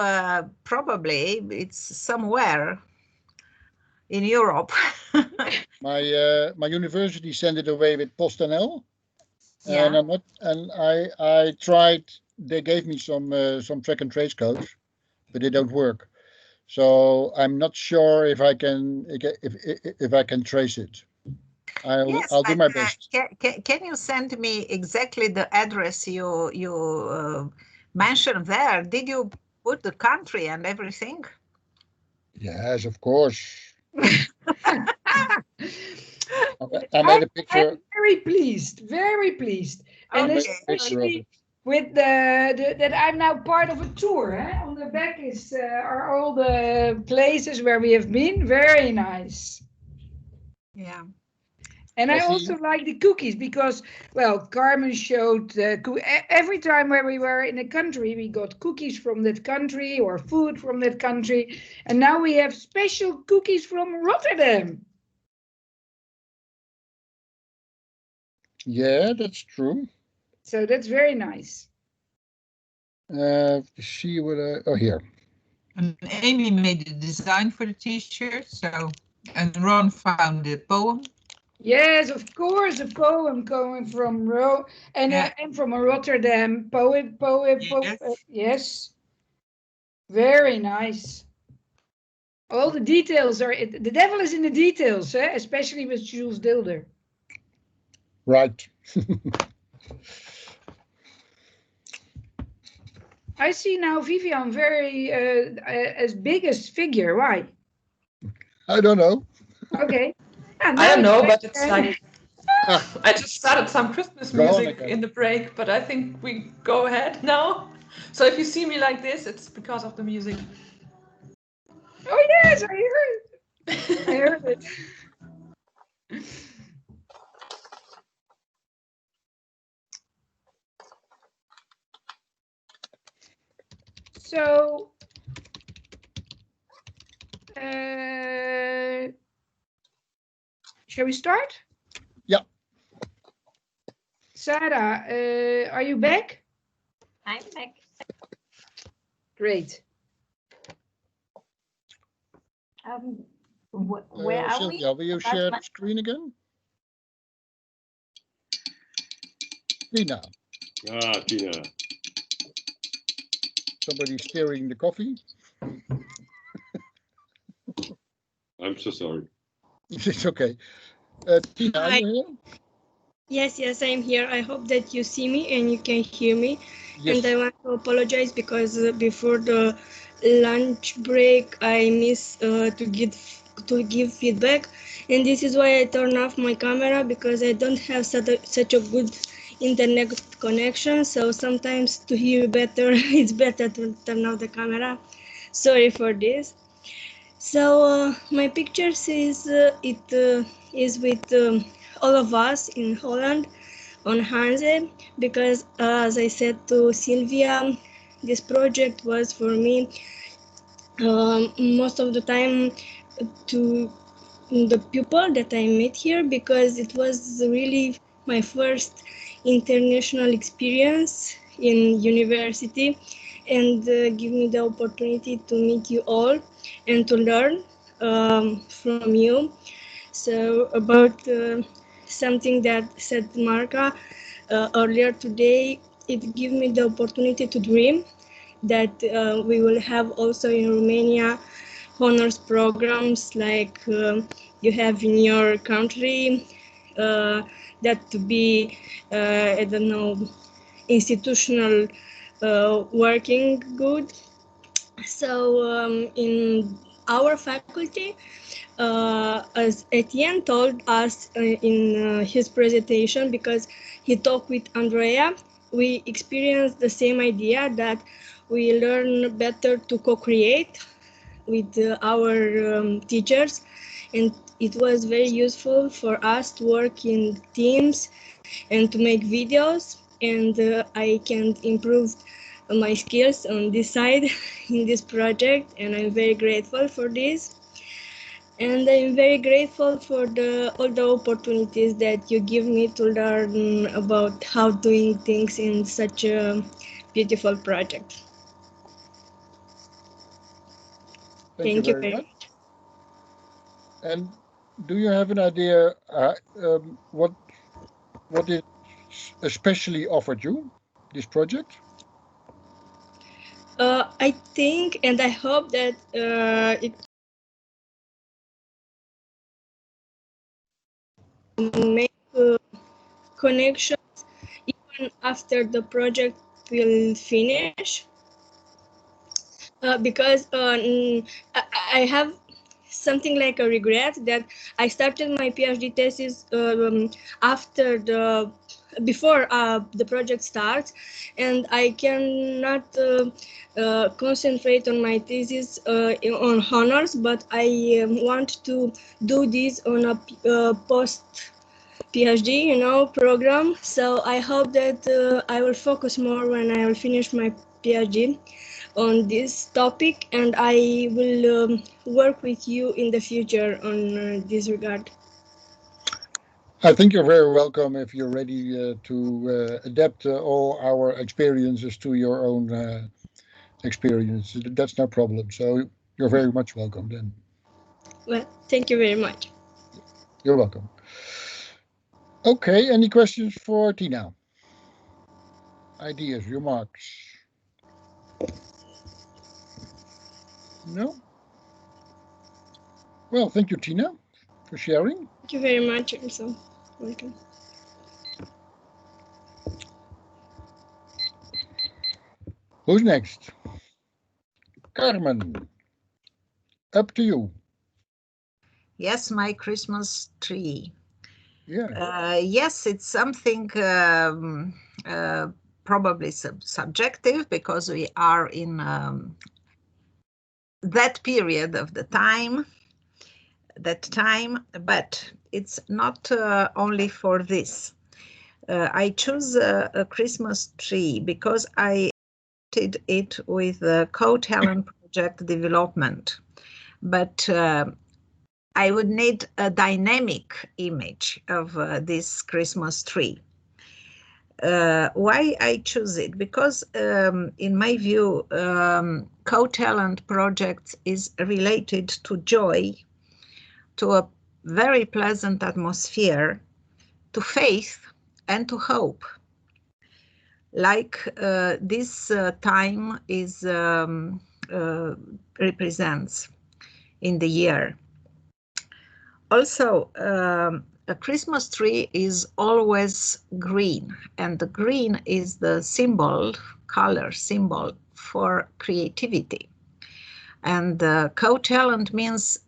probably it's somewhere in Europe. My university sent it away with PostNL. Yeah. And I tried. They gave me some track and trace codes, but they don't work. So I'm not sure if I can trace it. I'll do my best. Can you send me exactly the address you mentioned there? Did you put the country and everything? Yes, of course. I made a picture. I'm very pleased, very pleased. And especially with that I'm now part of a tour. Eh? On the back are all the places where we have been. Very nice. Yeah. And I also like the cookies because, well, Carmen showed every time where we were in a country, we got cookies from that country or food from that country. And now we have special cookies from Rotterdam. Yeah, that's true. So that's very nice. See what here. And Amy made the design for the T-shirt. And Ron found the poem. Yes, of course, a poem coming from and from a Rotterdam poet. Yes, very nice. All the details the devil is in the details, especially with Jules Dilder. Right. I see now Vivian very as big as figure. Why? I don't know. Okay. I don't know, but it's like I just started some Christmas music in the break, but I think we go ahead now. So if you see me like this, it's because of the music. Oh yes, I heard it. I heard it. So, shall we start? Yeah. Sarah, are you back? I'm back. Great. Where are Sylvia, we? will you share the screen again? Tina. Ah, Tina. Somebody stirring the coffee. I'm so sorry. It's okay. Tina, are you here? Yes, I'm here. I hope that you see me and you can hear me. Yes. And I want to apologize because before the lunch break, I missed to give feedback. And this is why I turn off my camera, because I don't have such a good internet connection. So sometimes to hear better, it's better to turn off the camera. Sorry for this. So my pictures is with all of us in Holland on Hanze, because as I said to Sylvia, this project was for me most of the time to the people that I met here, because it was really my first international experience in university, and give me the opportunity to meet you all and to learn from you. So about something that said Marka earlier today, it gave me the opportunity to dream that we will have also in Romania honors programs like you have in your country, that to be, I don't know, institutional working good. So in our faculty, as Etienne told us in his presentation, because he talked with Andrea, we experienced the same idea that we learn better to co-create with our teachers, and it was very useful for us to work in teams and to make videos, and I can improve my skills on this side in this project, and I'm very grateful for this. And I'm very grateful for all the opportunities that you give me to learn about how doing things in such a beautiful project. Thank you very much. And do you have an idea what it especially offered you, this project? I think and I hope that it make connections even after the project will finish, because I have something like a regret that I started my PhD thesis before the project starts, and I cannot concentrate on my thesis on honors, but I want to do this on a post PhD, program. So I hope that I will focus more when I will finish my PhD on this topic, and I will work with you in the future on this regard. I think you're very welcome if you're ready to adapt all our experiences to your own experience. That's no problem. So you're very much welcome then. Well, thank you very much. You're welcome. Okay, any questions for Tina? Ideas, remarks? No? Well, thank you, Tina, for sharing. Thank you very much. I'm so welcome. Who's next? Carmen, up to you. Yes, my Christmas tree. Yeah. Yes, it's something probably subjective, because we are in that period of the time, but it's not only for this. I choose a Christmas tree because I did it with the Cotalent project development, but I would need a dynamic image of this Christmas tree. Why I choose it? Because in my view, Cotalent project is related to joy, to a very pleasant atmosphere, to faith, and to hope. Like this time is represents in the year. Also, a Christmas tree is always green, and the green is the color symbol for creativity. And Cotalent means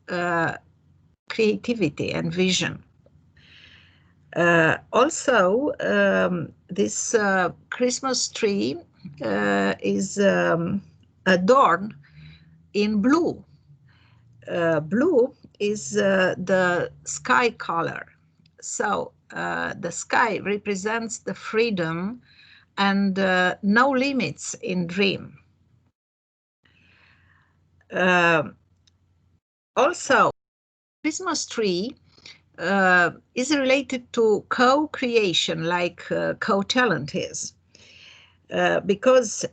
creativity and vision. Also, this Christmas tree is adorned in blue. Blue is the sky color. So the sky represents the freedom and no limits in dream. Also, Christmas tree is related to co-creation, like Cotalent is, because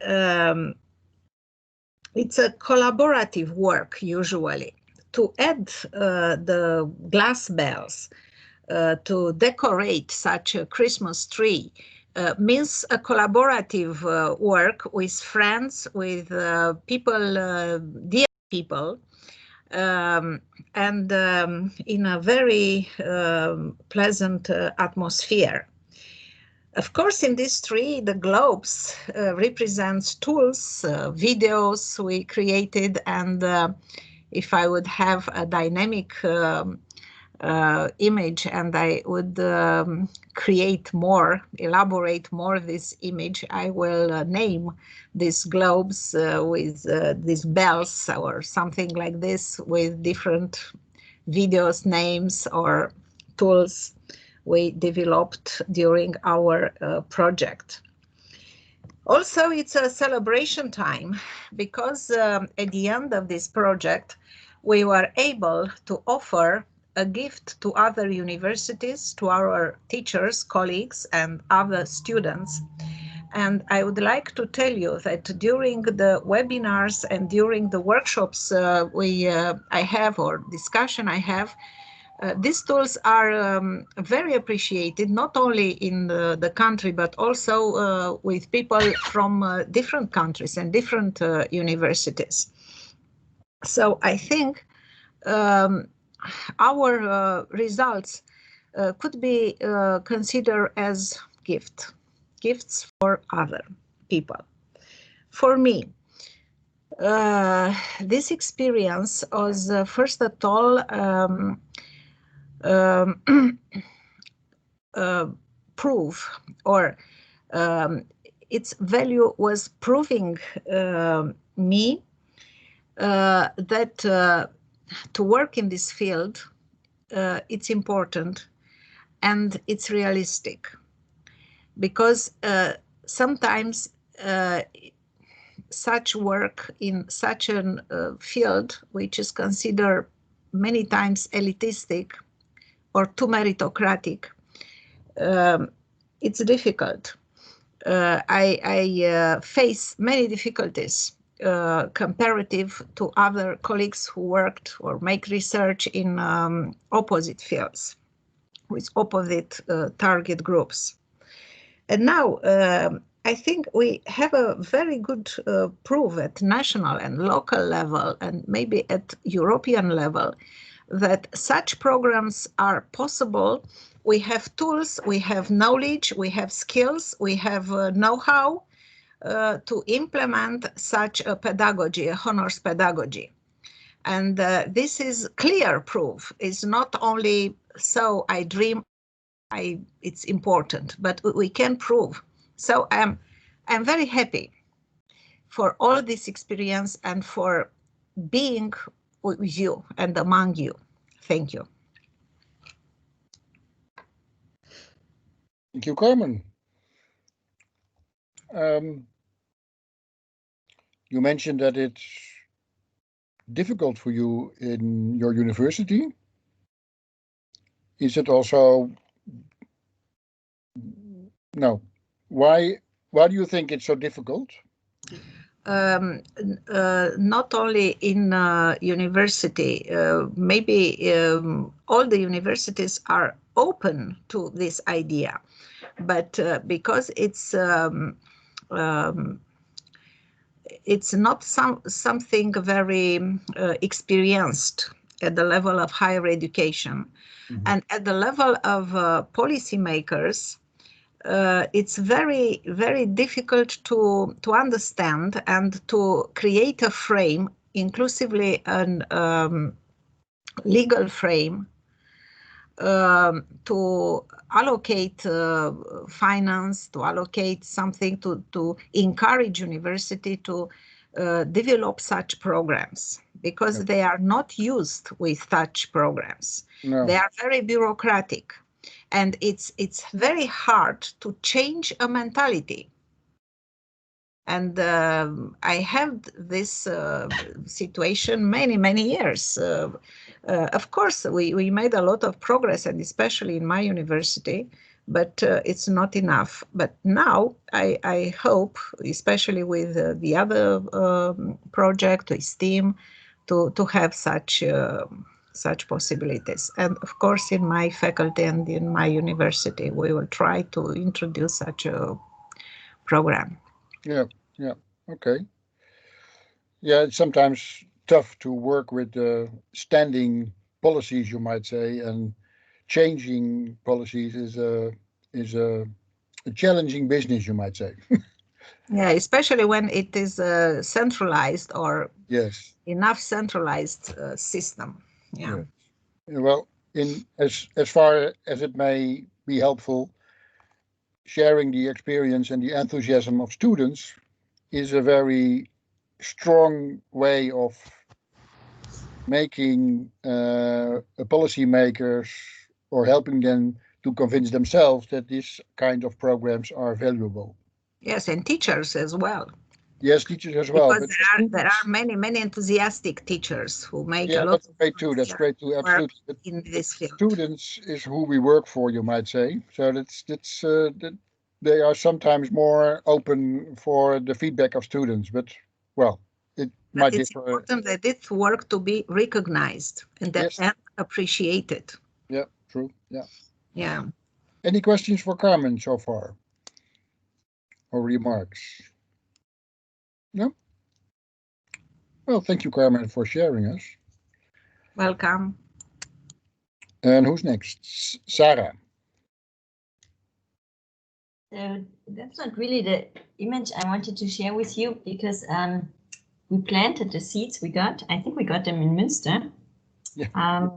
it's a collaborative work usually. To add the glass bells to decorate such a Christmas tree means a collaborative work with friends, with people, dear people, and in a very pleasant atmosphere. Of course, in this tree, the globes represents tools, videos we created, and if I would have a dynamic image and I would elaborate more this image, I will name these globes with these bells or something like this, with different videos, names, or tools we developed during our project. Also, it's a celebration time because at the end of this project, we were able to offer a gift to other universities, to our teachers, colleagues, and other students. And I would like to tell you that during the webinars and during the workshops I have, or discussion I have, these tools are very appreciated, not only in the country, but also with people from different countries and different universities. So I think our results could be considered as gifts for other people. For me, this experience was first of all proof, or its value was proving me that to work in this field, it's important and it's realistic, because sometimes such work in such a field, which is considered many times elitistic or too meritocratic, it's difficult. I face many difficulties comparative to other colleagues who worked or make research in opposite fields with opposite target groups. And now I think we have a very good proof at national and local level, and maybe at European level, that such programs are possible. We have tools, we have knowledge, we have skills, we have know-how to implement such a pedagogy, a honors pedagogy. And this is clear proof. It's not only so I dream, it's important, but we can prove. So I'm very happy for all this experience and for being with you and among you. Thank you. Thank you, Carmen. You mentioned that it's difficult for you in your university. Is it also, no, why do you think it's so difficult? Not only in university, maybe all the universities are open to this idea, but because it's not something very experienced at the level of higher education. Mm-hmm. And at the level of policymakers, it's very, very difficult to understand and to create a frame, inclusively a legal frame, to allocate finance, to allocate something to encourage university to develop such programs, because yep. They are not used with such programs. No. They are very bureaucratic. And it's very hard to change a mentality. And I had this situation many years. Of course, we made a lot of progress, and especially in my university, but it's not enough. But now I hope, especially with the other project, with STEAM, to have such possibilities. And of course, in my faculty and in my university, we will try to introduce such a program. Yeah, okay. Yeah, sometimes tough to work with standing policies, you might say, and changing policies is a challenging business, you might say. Yeah, especially when it is centralized or Yes. enough centralized system. Yeah. Well, in as far as it may be helpful, sharing the experience and the enthusiasm of students is a very strong way of making policymakers or helping them to convince themselves that this kind of programs are valuable. Yes, and teachers as well. Yes, teachers as well. Because But there are many enthusiastic teachers who make a lot that's of great too. That's great too. Absolutely. But in this field. Students is who we work for, you might say. So that they are sometimes more open for the feedback of students. But well, it might it's differ. important that this work to be recognized and appreciated. Yeah, true. Yeah. Yeah. Any questions for Carmen so far? Or remarks? No? Well, thank you, Carmen, for sharing us. Welcome. And who's next? Sarah. So that's not really the image I wanted to share with you, because we planted the seeds we got. I think we got them in Münster. Yeah.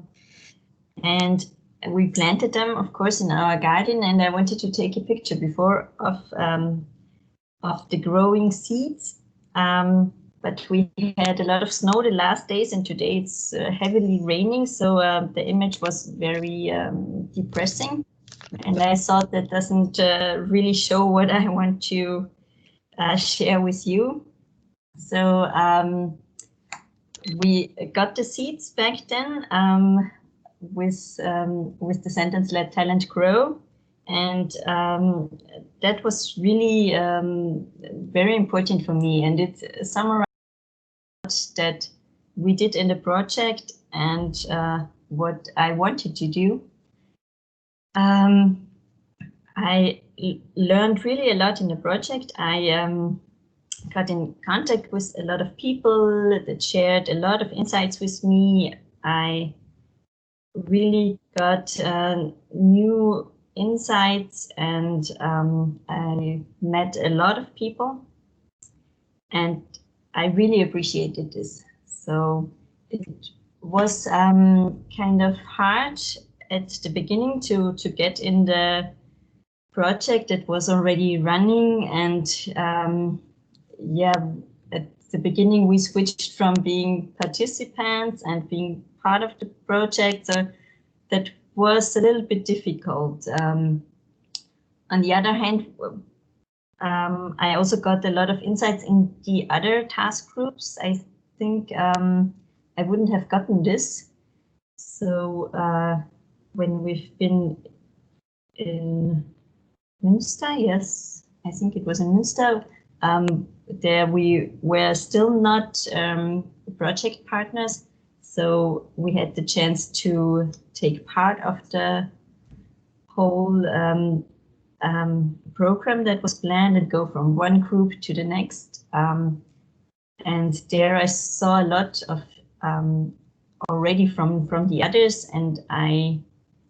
And we planted them, of course, in our garden. And I wanted to take a picture before of the growing seeds. But we had a lot of snow the last days, and today it's heavily raining. So the image was very depressing. And I thought that doesn't really show what I want to share with you. So we got the seeds back then with the sentence "Let talent grow," and that was really very important for me. And it summarized that we did in the project and what I wanted to do. I learned really a lot in the project. I got in contact with a lot of people that shared a lot of insights with me. I really got new insights, and I met a lot of people, and I really appreciated this. So it was kind of hard at the beginning to get in the project that was already running, and at the beginning we switched from being participants and being part of the project, so that was a little bit difficult. On the other hand, I also got a lot of insights in the other task groups. I think I wouldn't have gotten this. So when we've been in Münster, yes, I think it was in Münster, there we were still not project partners. So we had the chance to take part of the whole program that was planned and go from one group to the next. And there I saw a lot of already from the others, and I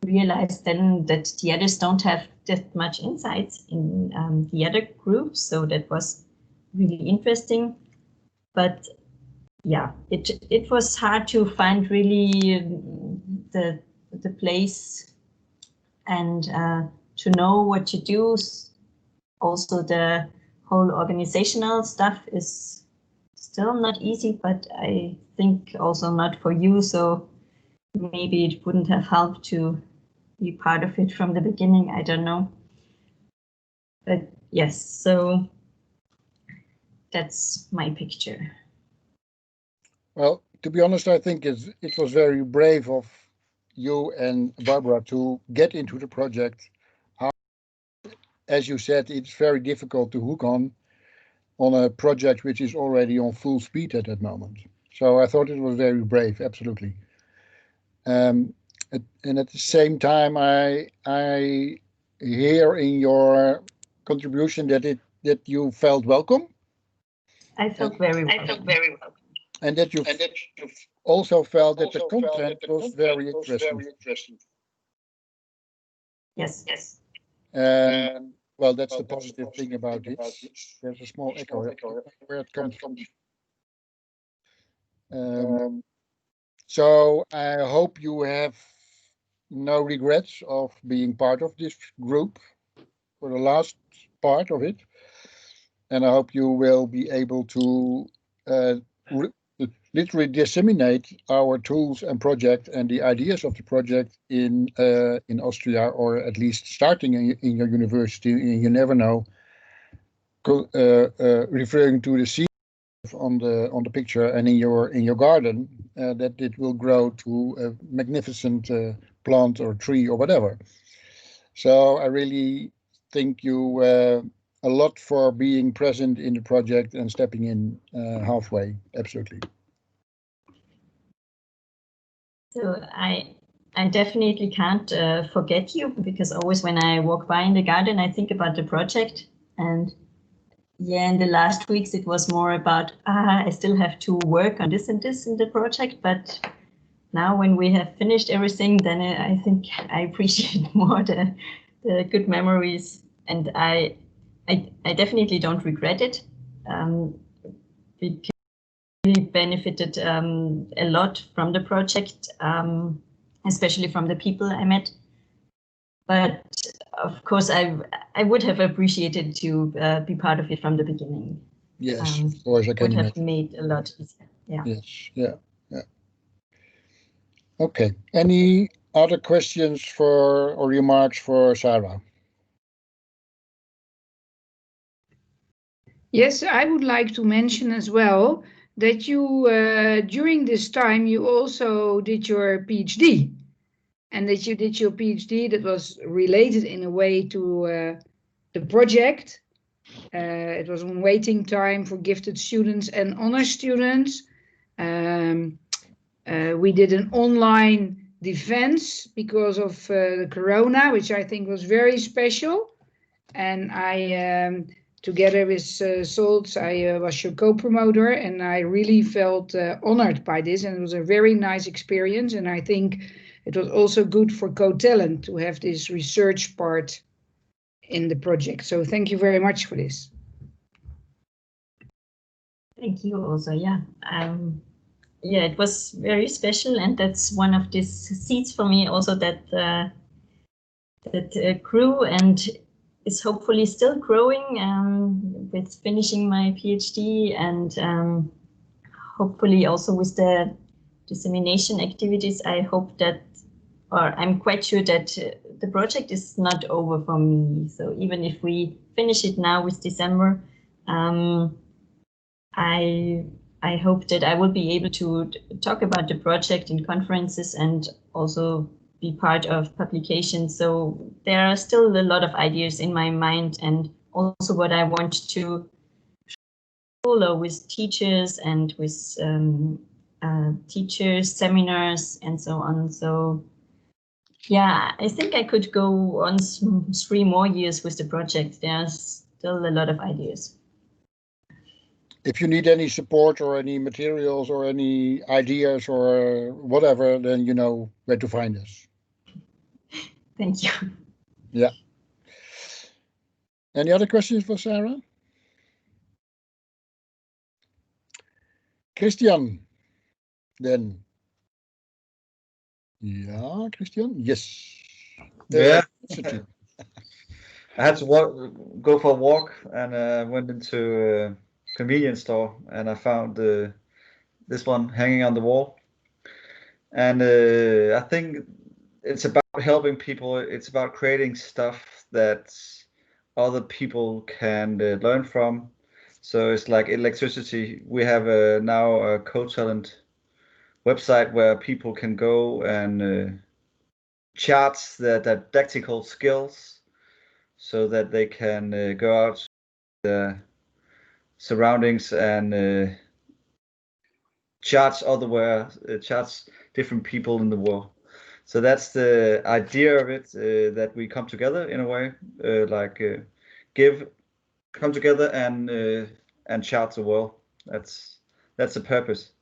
realized then that the others don't have that much insights in the other groups. So that was really interesting. But yeah, it was hard to find really the place and to know what to do. Also, the whole organizational stuff is still not easy, but I think also not for you. So maybe it wouldn't have helped to be part of it from the beginning. I don't know. But yes, so that's my picture. Well, to be honest, I think it was very brave of you and Barbara to get into the project. As you said, it's very difficult to hook on a project which is already on full speed at that moment. So I thought it was very brave, absolutely. And at the same time, I hear in your contribution that you felt welcome. I felt very welcome. and that you also felt that the content was very interesting. Yes, yes. Well, that's the positive thing about this. There's a small echo where it comes from. So I hope you have no regrets of being part of this group for the last part of it. And I hope you will be able to literally disseminate our tools and project and the ideas of the project in Austria, or at least starting in your university. You never know. Referring to the seed on the picture and in your garden, that it will grow to a magnificent plant or tree or whatever. So I really thank you a lot for being present in the project and stepping in halfway. Absolutely. So I definitely can't forget you, because always when I walk by in the garden, I think about the project. And yeah, in the last weeks, it was more about, I still have to work on this and this in the project. But now when we have finished everything, then I think I appreciate more the good memories. And I definitely don't regret it. Because we benefited a lot from the project, especially from the people I met. But of course, I would have appreciated to be part of it from the beginning. Yes, of course, I can would imagine. have made a lot easier. Yeah. Yes, yeah. Okay. Any other questions or remarks for Sarah? Yes, I would like to mention as well that you, during this time, you also did your PhD, and that you did your PhD that was related in a way to the project. It was on waiting time for gifted students and honor students. We did an online defense because of the corona, which I think was very special. And I, together with Soltz, I was your co-promoter, and I really felt honored by this, and it was a very nice experience. And I think it was also good for Cotalent to have this research part in the project. So thank you very much for this. Thank you also, yeah. Yeah, it was very special, and that's one of these seeds for me also that grew and is hopefully still growing with finishing my PhD, and hopefully also with the dissemination activities. I hope that, or I'm quite sure that the project is not over for me. So even if we finish it now with December, I hope that I will be able to talk about the project in conferences and also be part of publications. So there are still a lot of ideas in my mind, and also what I want to follow with teachers and with teachers, seminars, and so on. So yeah, I think I could go on 3 more years with the project. There's still a lot of ideas. If you need any support or any materials or any ideas or whatever, then you know where to find us. Thank you. Yeah. Any other questions for Sarah? Christian, then. Yeah, Christian? Yes. Yeah. I had to go for a walk, and went into a convenience store, and I found this one hanging on the wall. And I think it's about helping people. It's about creating stuff that other people can learn from. So it's like electricity. We have now a Cotalent website where people can go and chart their didactical skills, so that they can go out to the surroundings and charts different people in the world. So that's the idea of it, that we come together in a way, come together and chart the world. That's the purpose.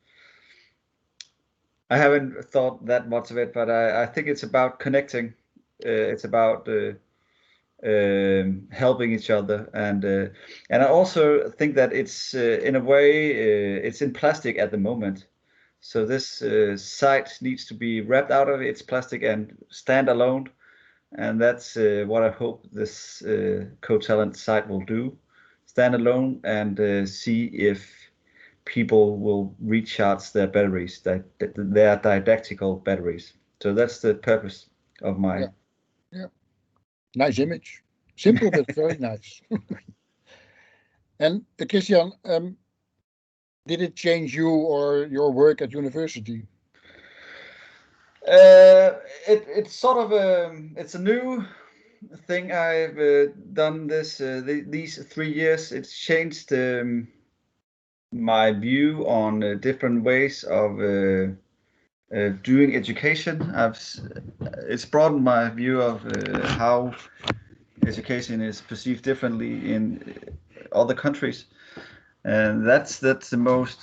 I haven't thought that much of it, but I think it's about connecting. It's about helping each other, and I also think that it's in a way it's in plastic at the moment. So this site needs to be wrapped out of its plastic and stand alone, and that's what I hope this Cotalent site will do: stand alone and see if people will recharge their batteries, their didactical batteries. So that's the purpose of my. Yeah. Nice image. Simple but very nice. And Christian, did it change you or your work at university? It's sort of it's a new thing I've done these 3 years. It's changed my view on different ways of doing education. It's broadened my view of how education is perceived differently in other countries, and that's the most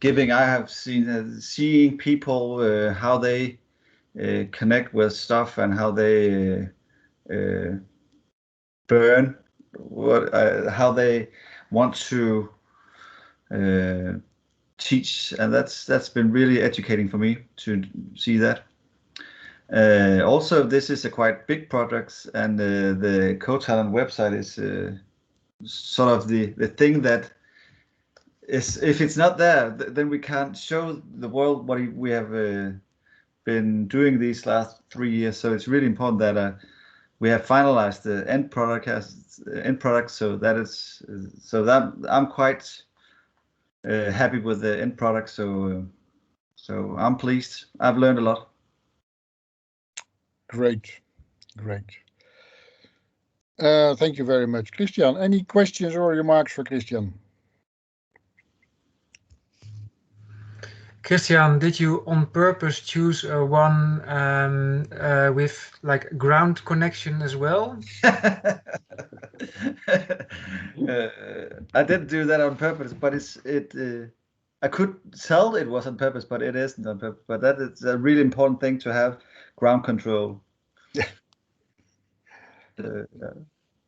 giving I have seen. Seeing people how they connect with stuff and how they burn how they want to teach, and that's been really educating for me to see that. Also, this is a quite big project, and the Cotalent website is sort of the thing that is, if it's not there, then we can't show the world what we have been doing these last 3 years. So it's really important that we have finalized the end product, so that I'm quite happy with the end product. So I'm pleased. I've learned a lot. Great. Thank you very much. Christian, any questions or remarks for Christian? Christian, did you on purpose choose one with like ground connection as well? I didn't do that on purpose, but I could tell it was on purpose, but it isn't on purpose. But that is a really important thing to have ground control. Yeah.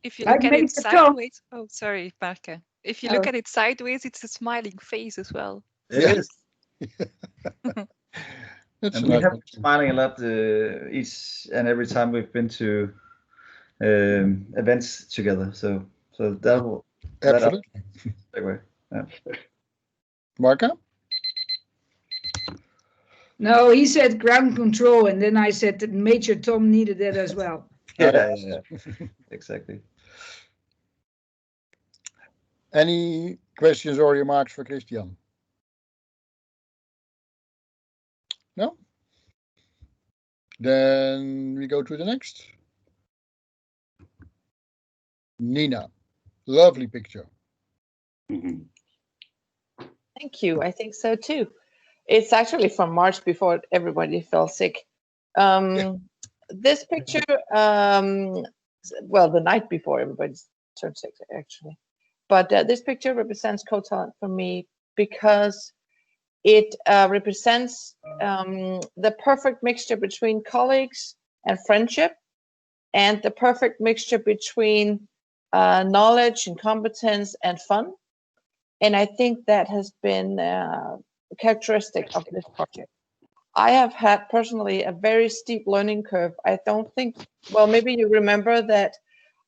If you look at it sideways, oh, sorry, Parke. If you look at it sideways, it's a smiling face as well. It is. That's and we have been smiling a lot each and every time we've been to events together. So that will absolutely. Yeah. Marka? No, he said ground control, and then I said that Major Tom needed it as well. Yeah. Exactly. Any questions or remarks for Christian? No? Then we go to the next. Nina, lovely picture. Thank you. I think so too. It's actually from March before everybody fell sick. This picture, well, the night before everybody turned sick, actually. But this picture represents Cotalent for me because it represents the perfect mixture between colleagues and friendship, and the perfect mixture between knowledge and competence and fun. And I think that has been characteristic of this project. I have had personally a very steep learning curve. I don't think, well, maybe you remember that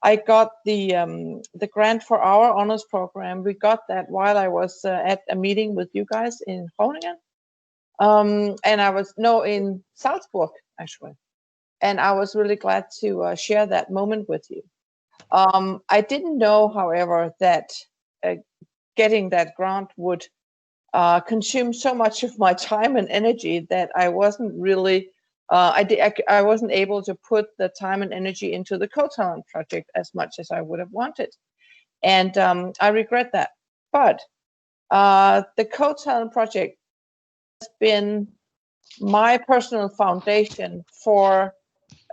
I got the grant for our honors program. We got that while I was at a meeting with you guys in Groningen. And I was, no, in Salzburg, actually. And I was really glad to share that moment with you. I didn't know, however, that getting that grant would consume so much of my time and energy that I wasn't really, I wasn't able to put the time and energy into the Cotalent project as much as I would have wanted. And I regret that. But the Cotalent project has been my personal foundation for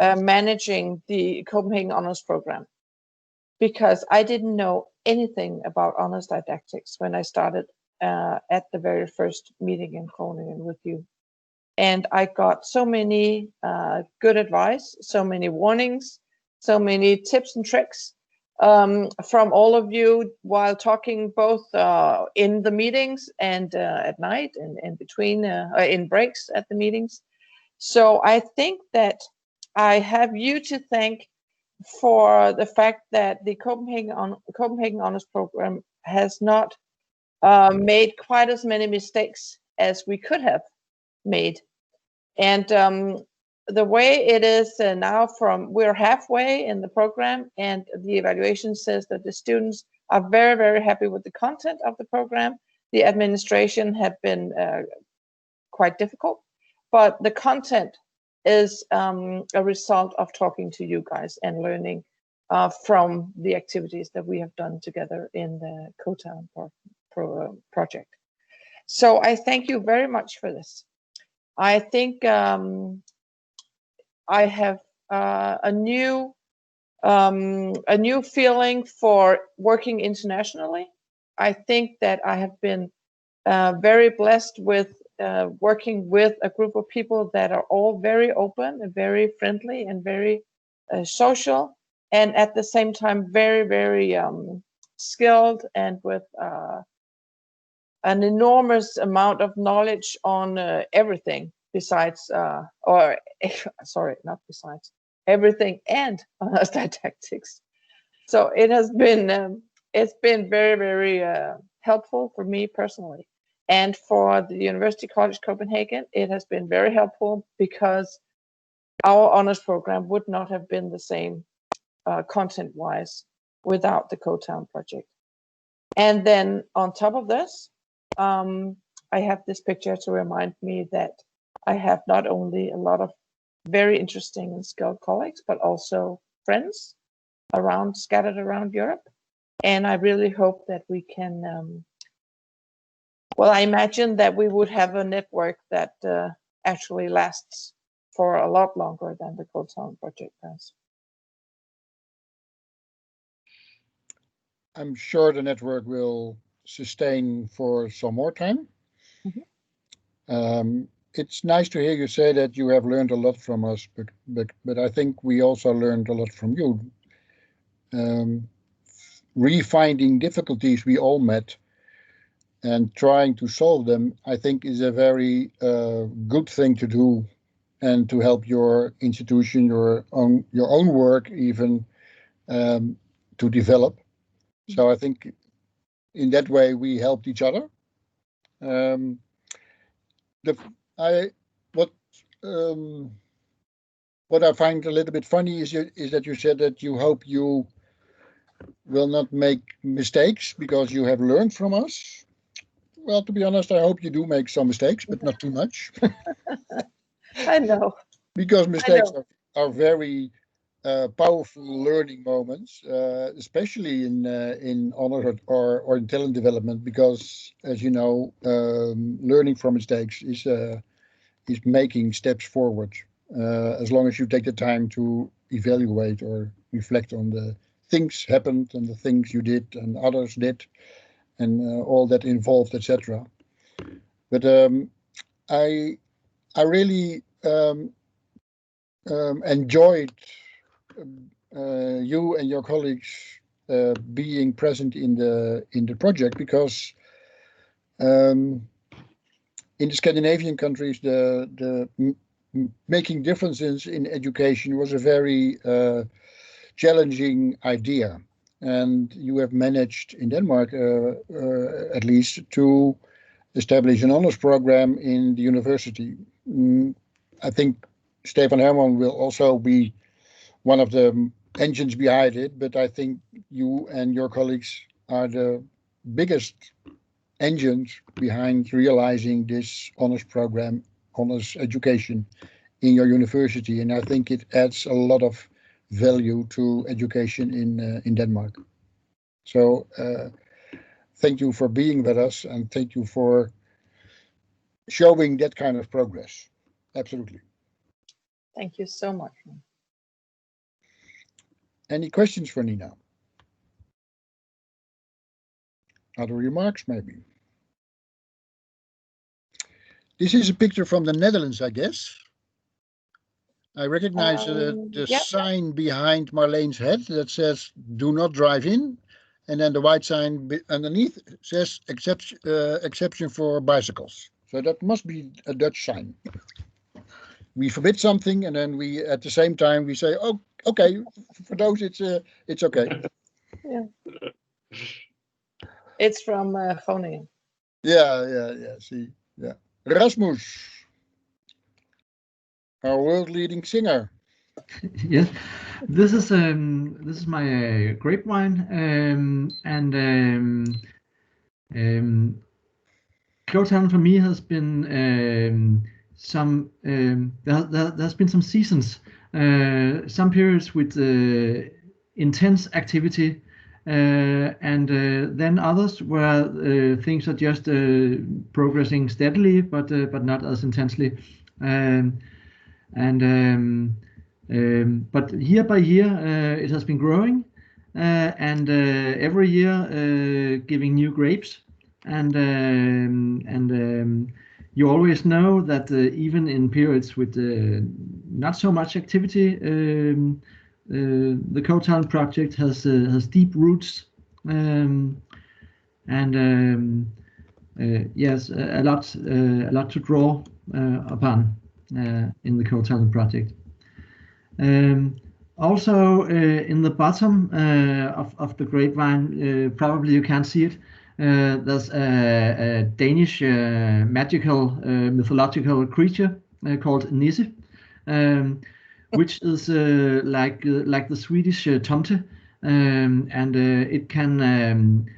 managing the Copenhagen Honors Program, because I didn't know anything about honors didactics when I started at the very first meeting in Groningen with you. and I got so many good advice, so many warnings, so many tips and tricks from all of you while talking both in the meetings and at night and between in breaks at the meetings. So I think that I have you to thank for the fact that the Copenhagen Honors Program has not made quite as many mistakes as we could have made. And the way it is now, we're halfway in the program, and the evaluation says that the students are very, very happy with the content of the program. The administration have been quite difficult, but the content is a result of talking to you guys and learning from the activities that we have done together in the Cotalent project. So I thank you very much for this. I think I have a new feeling for working internationally. I think that I have been very blessed with working with a group of people that are all very open and very friendly and very social, and at the same time very, very skilled and with an enormous amount of knowledge on everything besides, not besides, everything and didactics. So it has been, it's been very, very helpful for me personally. And for the University College Copenhagen, it has been very helpful because our honors program would not have been the same content-wise without the Cotalent project. And then on top of this, I have this picture to remind me that I have not only a lot of very interesting and skilled colleagues, but also friends scattered around Europe. And I really hope that we can, well, I imagine that we would have a network that actually lasts for a lot longer than the Cotalent project has. I'm sure the network will sustain for some more time. Mm-hmm. It's nice to hear you say that you have learned a lot from us, but I think we also learned a lot from you. Refinding difficulties we all met and trying to solve them, I think, is a very good thing to do, and to help your institution, your own work, even to develop. So I think in that way we helped each other. What I find a little bit funny is that you said that you hope you will not make mistakes because you have learned from us. Well, to be honest, I hope you do make some mistakes, but not too much. I know. Because mistakes are very powerful learning moments, especially in honor or in talent development, because, as you know, learning from mistakes is making steps forward. As long as you take the time to evaluate or reflect on the things happened and the things you did and others did, and all that involved, etc. But I really enjoyed you and your colleagues being present in the project, because in the Scandinavian countries, the making differences in education was a very challenging idea, and you have managed in Denmark, at least, to establish an honors program in the university. I think Stefan Herman will also be one of the engines behind it, but I think you and your colleagues are the biggest engines behind realizing this honors program, honors education in your university, and I think it adds a lot of value to education in Denmark. So thank you for being with us, and thank you for showing that kind of progress. Absolutely. Thank you so much. Any questions for Nina? Other remarks, maybe? This is a picture from the Netherlands, I guess. I recognize the yeah. sign behind Marlene's head that says "Do not drive in," and then the white sign underneath says "Exception for bicycles." So that must be a Dutch sign. We forbid something, and then we, at the same time, we say, "Oh, okay, for those it's okay." Yeah. It's from Groningen. Yeah. See, yeah. Rasmus, our world-leading singer. Yes, this is my grapevine, and Cotalent for me has been there's been some seasons, some periods with intense activity, and then others where things are just progressing steadily, but not as intensely. But year by year, it has been growing, and every year giving new grapes. And you always know that even in periods with not so much activity, the Cotalent project has deep roots, yes, a lot to draw upon in the Cotalent project. Also, in the bottom of the grapevine, probably you can't see it. There's a Danish magical mythological creature called Nisse, which is like the Swedish tomte, and it can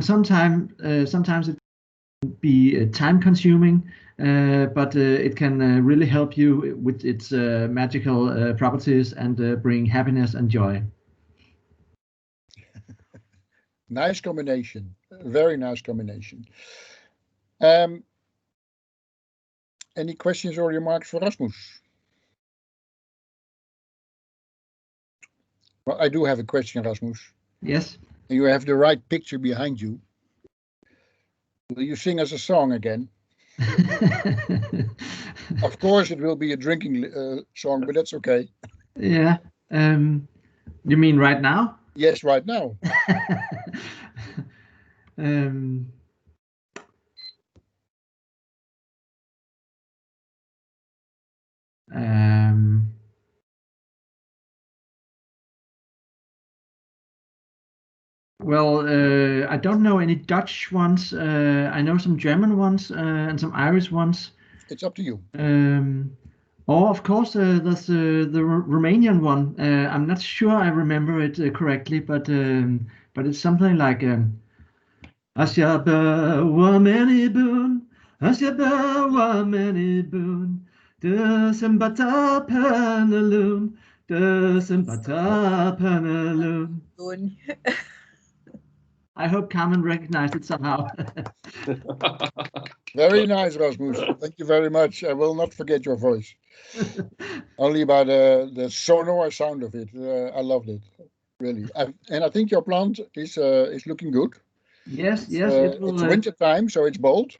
sometimes it can be time-consuming, but it can really help you with its magical properties and bring happiness and joy. Nice combination, very nice combination. Any questions or remarks for Rasmus? Well, I do have a question, Rasmus. Yes. You have the right picture behind you. Will you sing us a song again? Of course, it will be a drinking song, but that's okay. Yeah. You mean right now? Yes, right now. Well, I don't know any Dutch ones. I know some German ones and some Irish ones. It's up to you. Or of course, there's the Romanian one. I'm not sure I remember it correctly, but it's something like Așa bea oamenii buni, așa bea oamenii buni, dă sâmbătă până luni, dă sâmbătă până luni. I hope Carmen recognized it somehow. Very nice, Rasmus. Thank you very much. I will not forget your voice. Only by the sonor sound of it. I loved it, really. And I think your plant is looking good. Yes. It's winter time, so it's bold.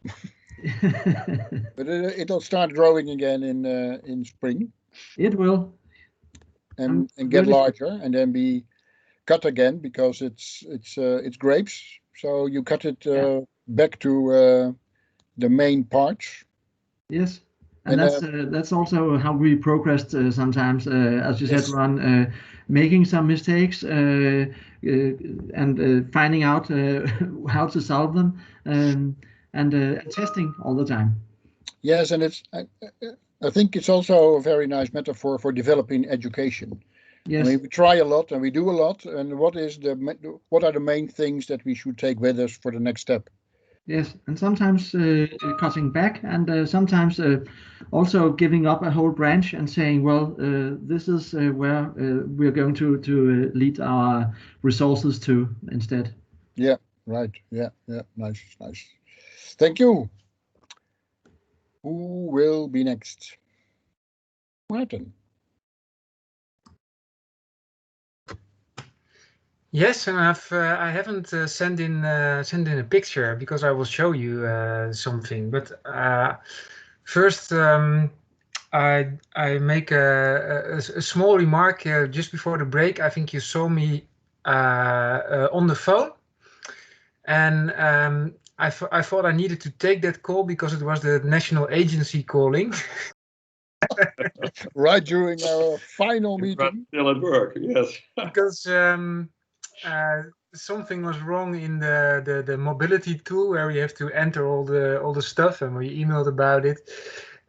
But it'll start growing again in spring. It will. And get larger and then be cut again because it's grapes. So you cut it back to the main parts. Yes. And that's also how we progressed sometimes, as you said, Ron, making some mistakes and finding out how to solve them and testing all the time. Yes, and I think it's also a very nice metaphor for developing education. Yes. I mean, we try a lot and we do a lot. And what are the main things that we should take with us for the next step? Yes, and sometimes cutting back, and sometimes also giving up a whole branch and saying, well, this is where we're going to lead our resources to instead. Yeah, right. Yeah, nice. Thank you. Who will be next? Martin. Yes, and I haven't sent in a picture because I will show you something. But first, I make a small remark just before the break. I think you saw me on the phone, and I thought I needed to take that call because it was the national agency calling. Right during our final meeting. Still at work, yes. Because something was wrong in the mobility tool where we have to enter all the stuff, and we emailed about it.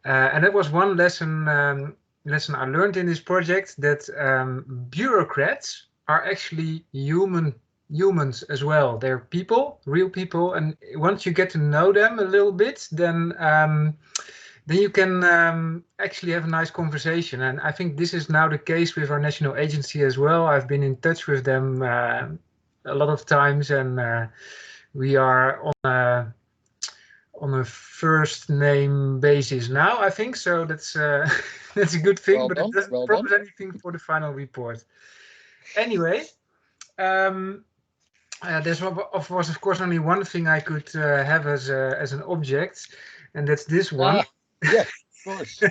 And that was one lesson I learned in this project, that bureaucrats are actually humans as well. They're people, real people, and once you get to know them a little bit, then you can actually have a nice conversation. And I think this is now the case with our national agency as well. I've been in touch with them a lot of times, and we are on a first name basis now, I think. So that's that's a good thing, Well but done, it doesn't well promise done. anything for the final report. Anyway, there's of course only one thing I could have as an object, and that's this one. Yes, of course.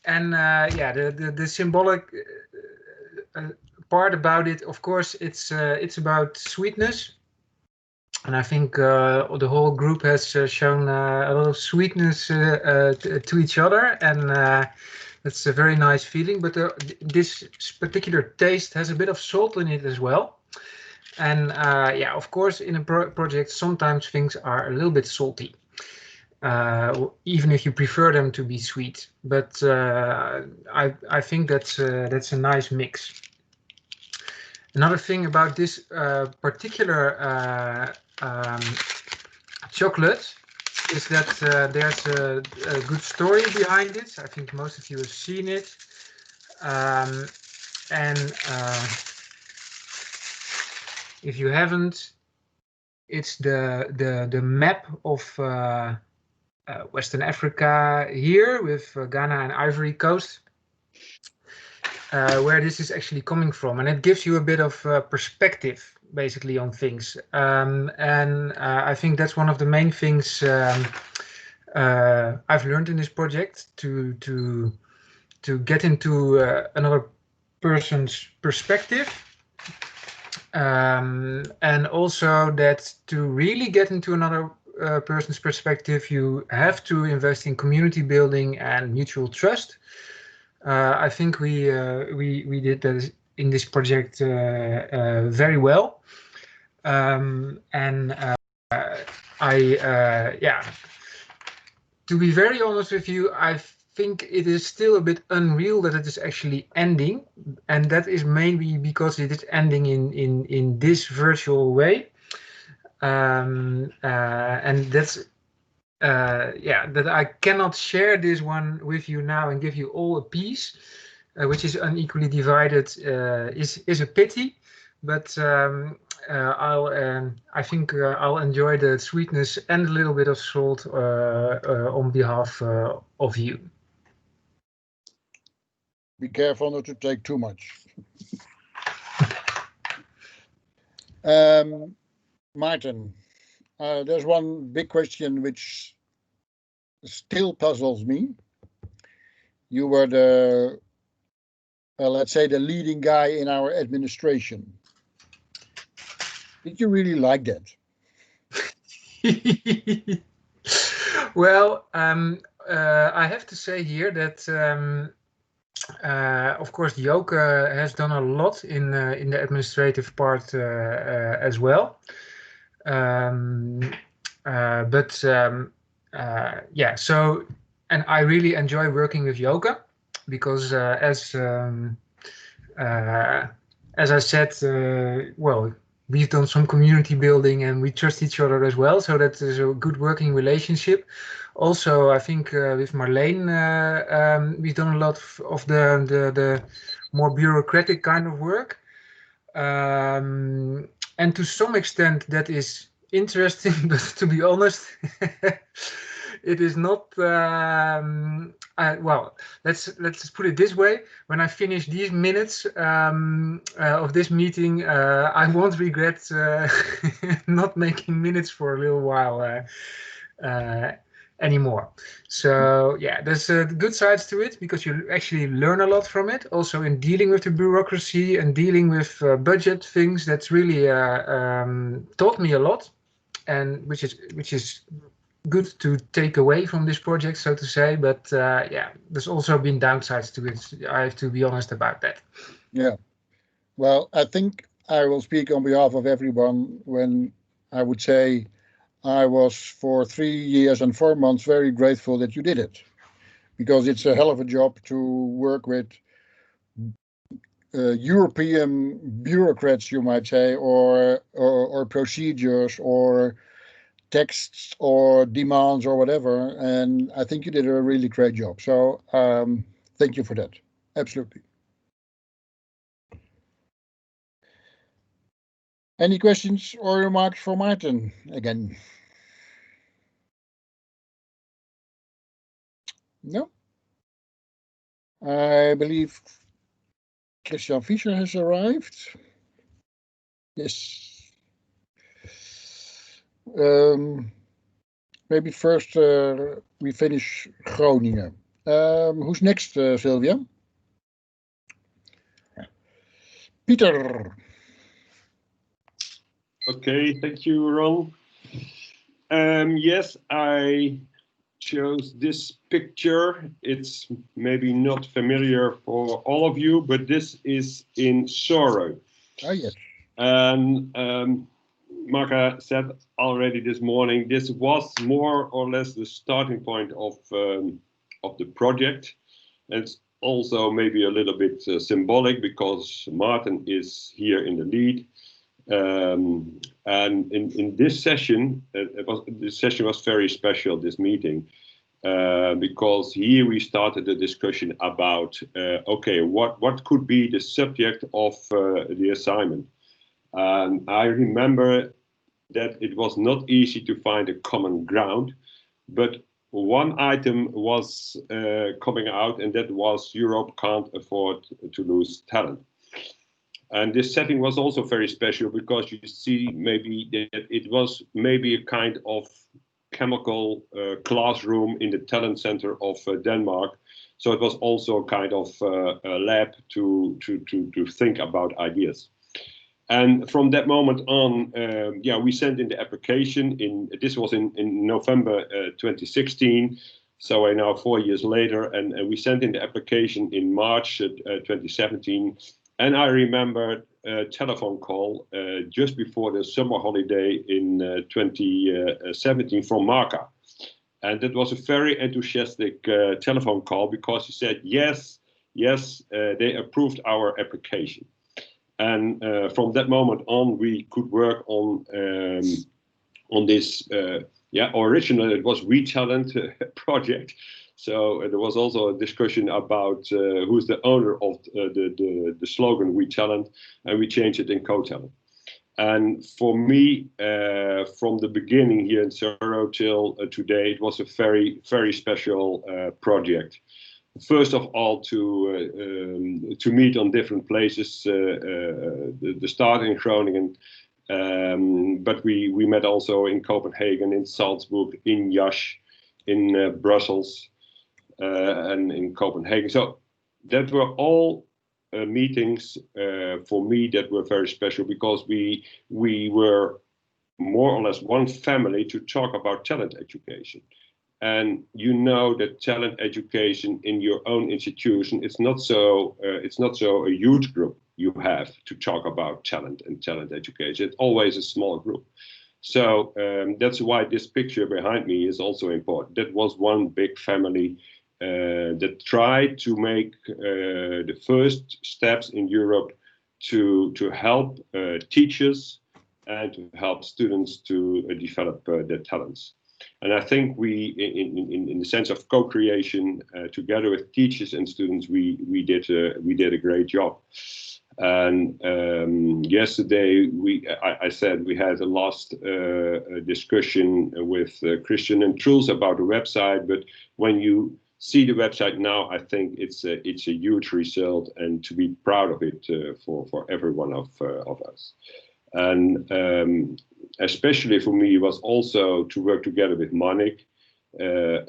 And yeah, the symbolic part about it, of course, it's about sweetness, and I think the whole group has shown a lot of sweetness to each other, and it's a very nice feeling. But this particular taste has a bit of salt in it as well. And yeah, of course, in a project, sometimes things are a little bit salty, even if you prefer them to be sweet. But I think that's a nice mix. Another thing about this particular chocolate is that there's a good story behind it. I think most of you have seen it. And if you haven't, it's the map of Western Africa here, with Ghana and Ivory Coast, where this is actually coming from, and it gives you a bit of perspective basically on things. And I think that's one of the main things I've learned in this project, to get into another person's perspective. And also that to really get into another person's perspective, you have to invest in community building and mutual trust. I think we did that in this project very well. And yeah, to be very honest with you, I think it is still a bit unreal that it is actually ending, and that is mainly because it is ending in this virtual way. And that's yeah, that I cannot share this one with you now and give you all a piece, which is unequally divided, is a pity. But I think I'll enjoy the sweetness and a little bit of salt on behalf of you. Be careful not to take too much. Martin, there's one big question which still puzzles me. You were the, let's say, the leading guy in our administration. Did you really like that? Well, I have to say here that of course Joke has done a lot in the administrative part as well. But yeah, so, and I really enjoy working with Joke because as I said, well, we've done some community building and we trust each other as well, so that is a good working relationship. Also, I think with Marleen, we've done a lot of the more bureaucratic kind of work, and to some extent that is interesting, but to be honest, it is not. Well, let's put it this way. When I finish these minutes of this meeting, I won't regret not making minutes for a little while anymore. So yeah, there's good sides to it because you actually learn a lot from it. Also in dealing with the bureaucracy and dealing with budget things, that's really taught me a lot, and which is good to take away from this project, so to say. But yeah, there's also been downsides to it. I have to be honest about that. Yeah. Well, I think I will speak on behalf of everyone when I would say I was for 3 years and 4 months very grateful that you did it, because it's a hell of a job to work with European bureaucrats, you might say, or procedures or texts or demands or whatever. And I think you did a really great job. So thank you for that. Absolutely. Any questions or remarks for Martin again? No? I believe Christian Fischer has arrived. Yes. Maybe first we finish Groningen. Who's next, Sylvia? Peter. Okay, thank you, Ron. Yes, I chose this picture. It's maybe not familiar for all of you, but this is in Sorrow. Oh, yes. And Marka said already this morning, this was more or less the starting point of the project. And it's also maybe a little bit symbolic because Martin is here in the lead. And in this session, this session was very special, this meeting, because here we started a discussion about, okay, what could be the subject of the assignment? And I remember that it was not easy to find a common ground, but one item was coming out, and that was Europe can't afford to lose talent. And this setting was also very special because you see maybe that it was maybe a kind of chemical classroom in the talent center of Denmark. So it was also kind of a lab to think about ideas. And from that moment on, yeah, we sent in the application. This was in November 2016. So now 4 years later, and we sent in the application in March 2017. And I remember a telephone call just before the summer holiday in 2017 from Marka. And that was a very enthusiastic telephone call because he said, yes, they approved our application. And from that moment on, we could work on this, originally it was We Talent project. So there was also a discussion about who's the owner of the slogan We Talent, and we changed it in Cotalent. And for me, from the beginning here in Sorrow till today, it was a very, very special project. First of all, to meet on different places, the start in Groningen, but we met also in Copenhagen, in Salzburg, in Yash, in Brussels, and in Copenhagen. So that were all meetings for me that were very special because we were more or less one family to talk about talent education. And you know that talent education in your own institution, it's not so a huge group you have to talk about talent and talent education. It's always a small group. So that's why this picture behind me is also important. That was one big family that tried to make the first steps in Europe to help teachers and to help students to develop their talents. And I think we, in the sense of co-creation, together with teachers and students, we did a great job. And yesterday I said we had a last discussion with Christian and Truls about the website. But when you see the website now, I think it's a huge result, and to be proud of it for every one of us. And especially for me was also to work together with Manik.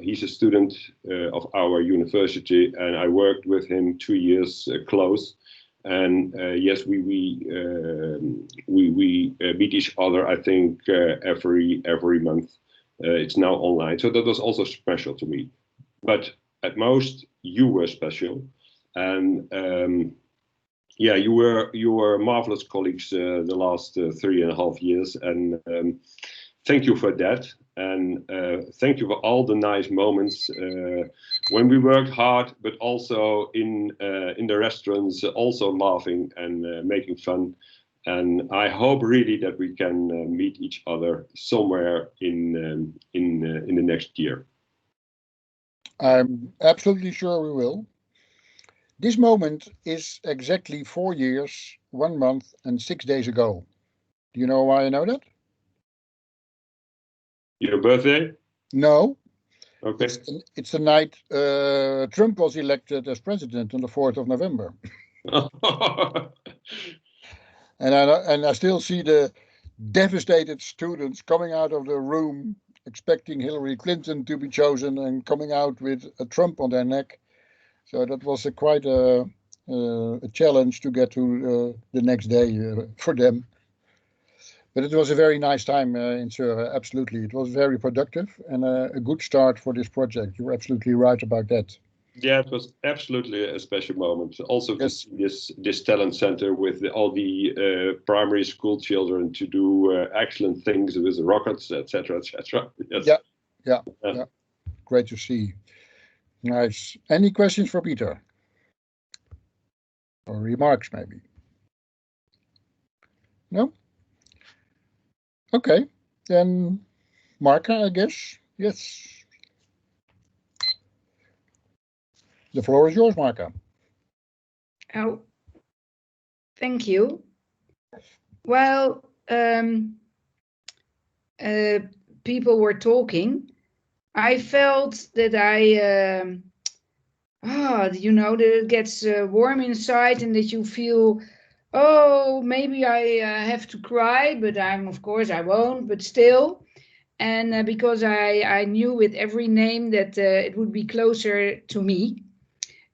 He's a student of our university, and I worked with him 2 years close. And yes, we meet each other, I think, every month. It's now online, so that was also special to me. But at most, you were special, and yeah, you were marvelous colleagues the last 3.5 years, and thank you for that. And thank you for all the nice moments when we worked hard, but also in the restaurants, also laughing and making fun. And I hope really that we can meet each other somewhere in the next year. I'm absolutely sure we will. This moment is exactly 4 years, 1 month, and 6 days ago. Do you know why I know that? Your birthday? No. Okay. It's the night Trump was elected as president on the 4th of November. And I still see the devastated students coming out of the room expecting Hillary Clinton to be chosen and coming out with a Trump on their neck. So that was quite a challenge to get to the next day for them. But it was a very nice time in Zurich, absolutely. It was very productive and a good start for this project. You're absolutely right about that. Yeah, it was absolutely a special moment. Also to see this talent center with all the primary school children to do excellent things with rockets, etc., etc. Yes. Yeah. Great to see. Nice. Any questions for Peter? Or remarks, maybe? No? Okay. Then Marka, I guess. Yes. The floor is yours, Marka. Oh, thank you. Well, people were talking. I felt that that it gets warm inside, and that you feel, oh, maybe I have to cry, but of course I won't, but still. And because I knew with every name that it would be closer to me.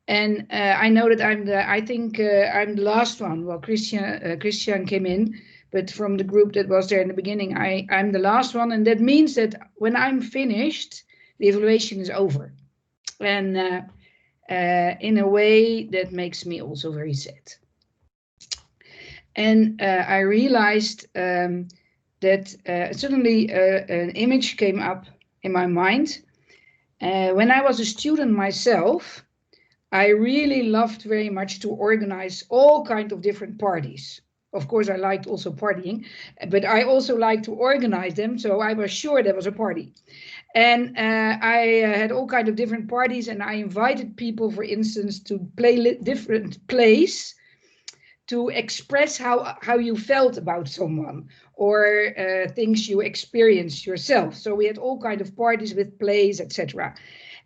And I know that I'm the last one. Well, Christian came in, but from the group that was there in the beginning, I'm the last one. And that means that when I'm finished, the evaluation is over. And in a way that makes me also very sad. And I realized that suddenly an image came up in my mind. When I was a student myself, I really loved very much to organize all kinds of different parties. Of course, I liked also partying, but I also liked to organize them. So I was sure there was a party. And I had all kinds of different parties, and I invited people, for instance, to play different plays to express how you felt about someone, or things you experienced yourself. So we had all kinds of parties with plays, etc.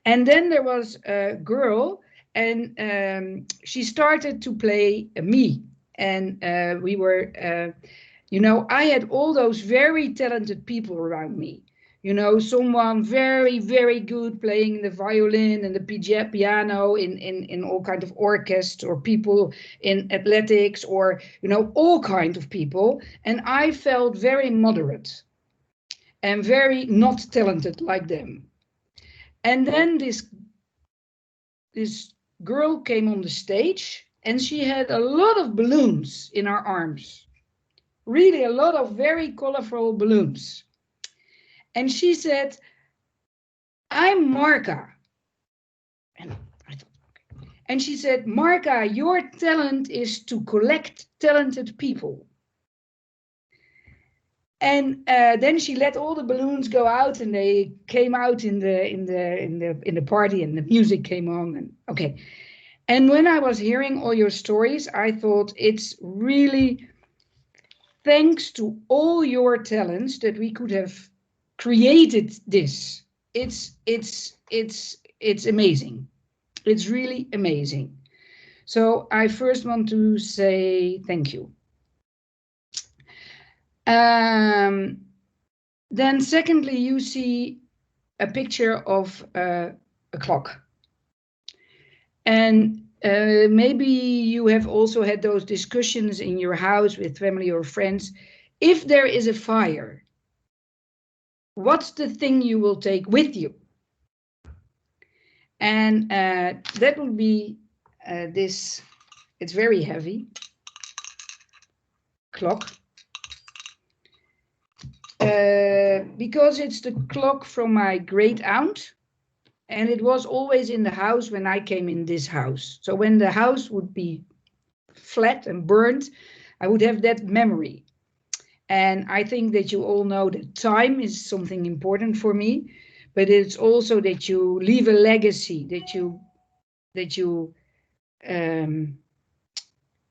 And then there was a girl, and she started to play me. And we were, I had all those very talented people around me. Someone very, very good playing the violin and the piano in all kinds of orchestras, or people in athletics, or, all kinds of people. And I felt very moderate and very not talented like them. And then this girl came on the stage, and she had a lot of balloons in her arms. Really a lot of very colorful balloons. And she said, "I'm Marka." And she said, "Marka, your talent is to collect talented people." And then she let all the balloons go out, and they came out in the party, and the music came on. And okay, And when I was hearing all your stories, I thought it's really thanks to all your talents that we could have created this. It's amazing. It's really amazing. So I first want to say thank you. Then secondly, you see a picture of a clock. And maybe you have also had those discussions in your house with family or friends. If there is a fire, what's the thing you will take with you? And that would be this, it's very heavy clock. Because it's the clock from my great aunt, and it was always in the house when I came in this house. So when the house would be flat and burned, I would have that memory. And I think that you all know that time is something important for me, but it's also that you leave a legacy, that you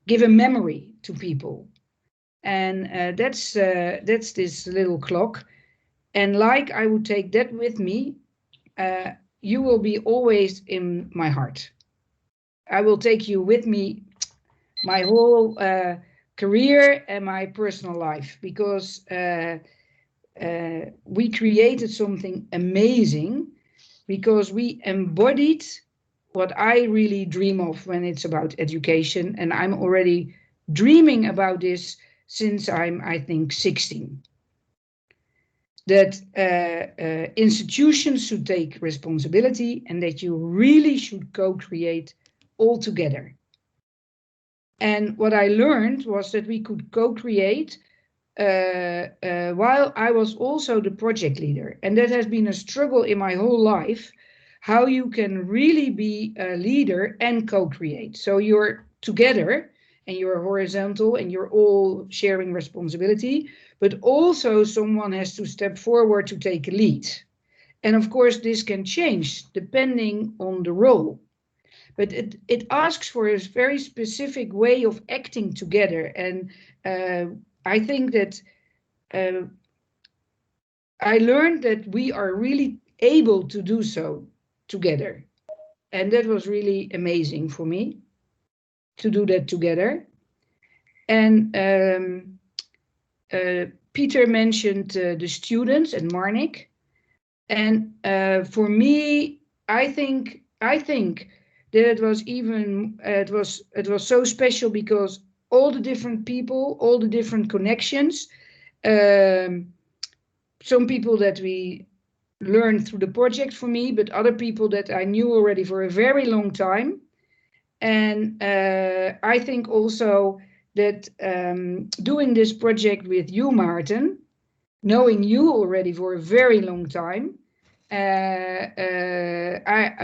give a memory to people. And that's this little clock. And like I would take that with me, you will be always in my heart. I will take you with me my whole career and my personal life, because we created something amazing, because we embodied what I really dream of when it's about education. And I'm already dreaming about this since I'm, I think, 16. That institutions should take responsibility and that you really should co-create all together. And what I learned was that we could co-create while I was also the project leader. And that has been a struggle in my whole life, how you can really be a leader and co-create. So you're together and you're horizontal and you're all sharing responsibility, but also someone has to step forward to take a lead. And of course, this can change depending on the role. But it asks for a very specific way of acting together. And I think that I learned that we are really able to do so together. And that was really amazing for me to do that together. And Peter mentioned the students and Marnik. And for me, I think that it was even it was so special because all the different people, all the different connections, some people that we learned through the project for me, but other people that I knew already for a very long time. And I think also that doing this project with you, Maarten, knowing you already for a very long time,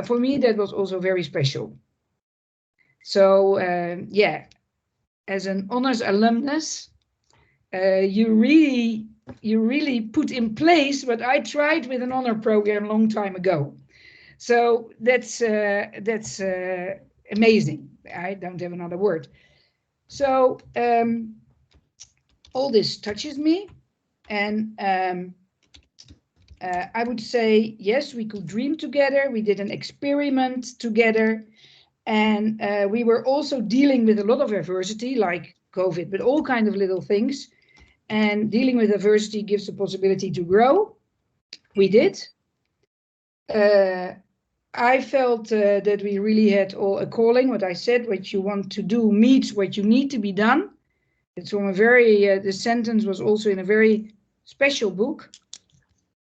for me, that was also very special. So yeah, as an honors alumnus, you really put in place what I tried with an honor program a long time ago. So that's amazing. I don't have another word. So all this touches me, and I would say, yes, we could dream together. We did an experiment together. And we were also dealing with a lot of adversity, like COVID, but all kinds of little things. And dealing with adversity gives the possibility to grow. We did. I felt that we really had all a calling. What I said, what you want to do meets what you need to be done. It's from a very, the sentence was also in a very special book,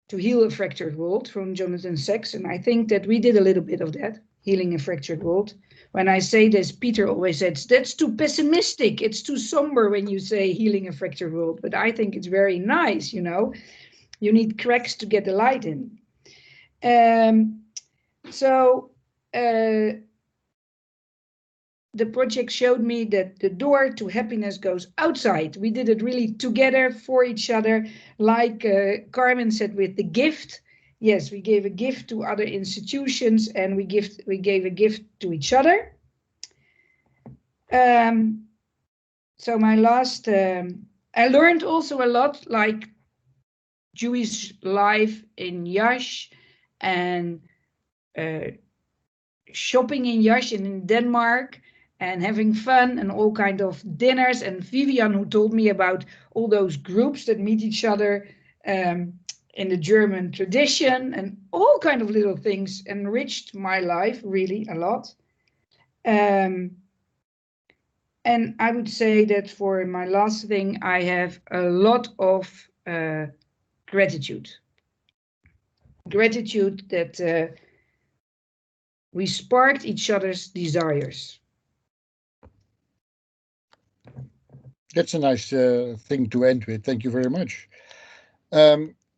To Heal a Fractured World, from Jonathan Sachs. And I think that we did a little bit of that, healing a fractured world. When I say this, Peter always says, that's too pessimistic. It's too somber when you say healing a fractured world. But I think it's very nice, you know. You need cracks to get the light in. So the project showed me that the door to happiness goes outside. We did it really together for each other. Like Carmen said with the gift. Yes, we gave a gift to other institutions and we gave a gift to each other. So my last, I learned also a lot, like Jewish life in Yash and shopping in Yash and in Denmark and having fun and all kind of dinners. And Vivian, who told me about all those groups that meet each other in the German tradition, and all kind of little things enriched my life really a lot. And I would say that for my last thing, I have a lot of gratitude. Gratitude that we sparked each other's desires. That's a nice thing to end with. Thank you very much.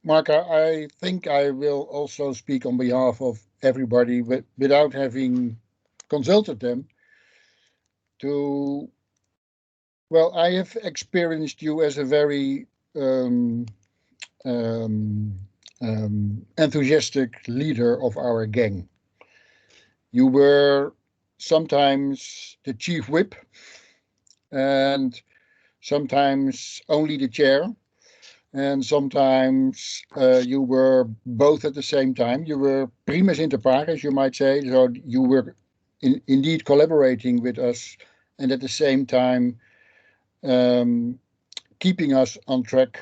Marka, I think I will also speak on behalf of everybody, but without having consulted them. Well, I have experienced you as a very enthusiastic leader of our gang. You were sometimes the chief whip and sometimes only the chair. And sometimes you were both at the same time. You were primus inter pares, you might say. So you were indeed collaborating with us and at the same time keeping us on track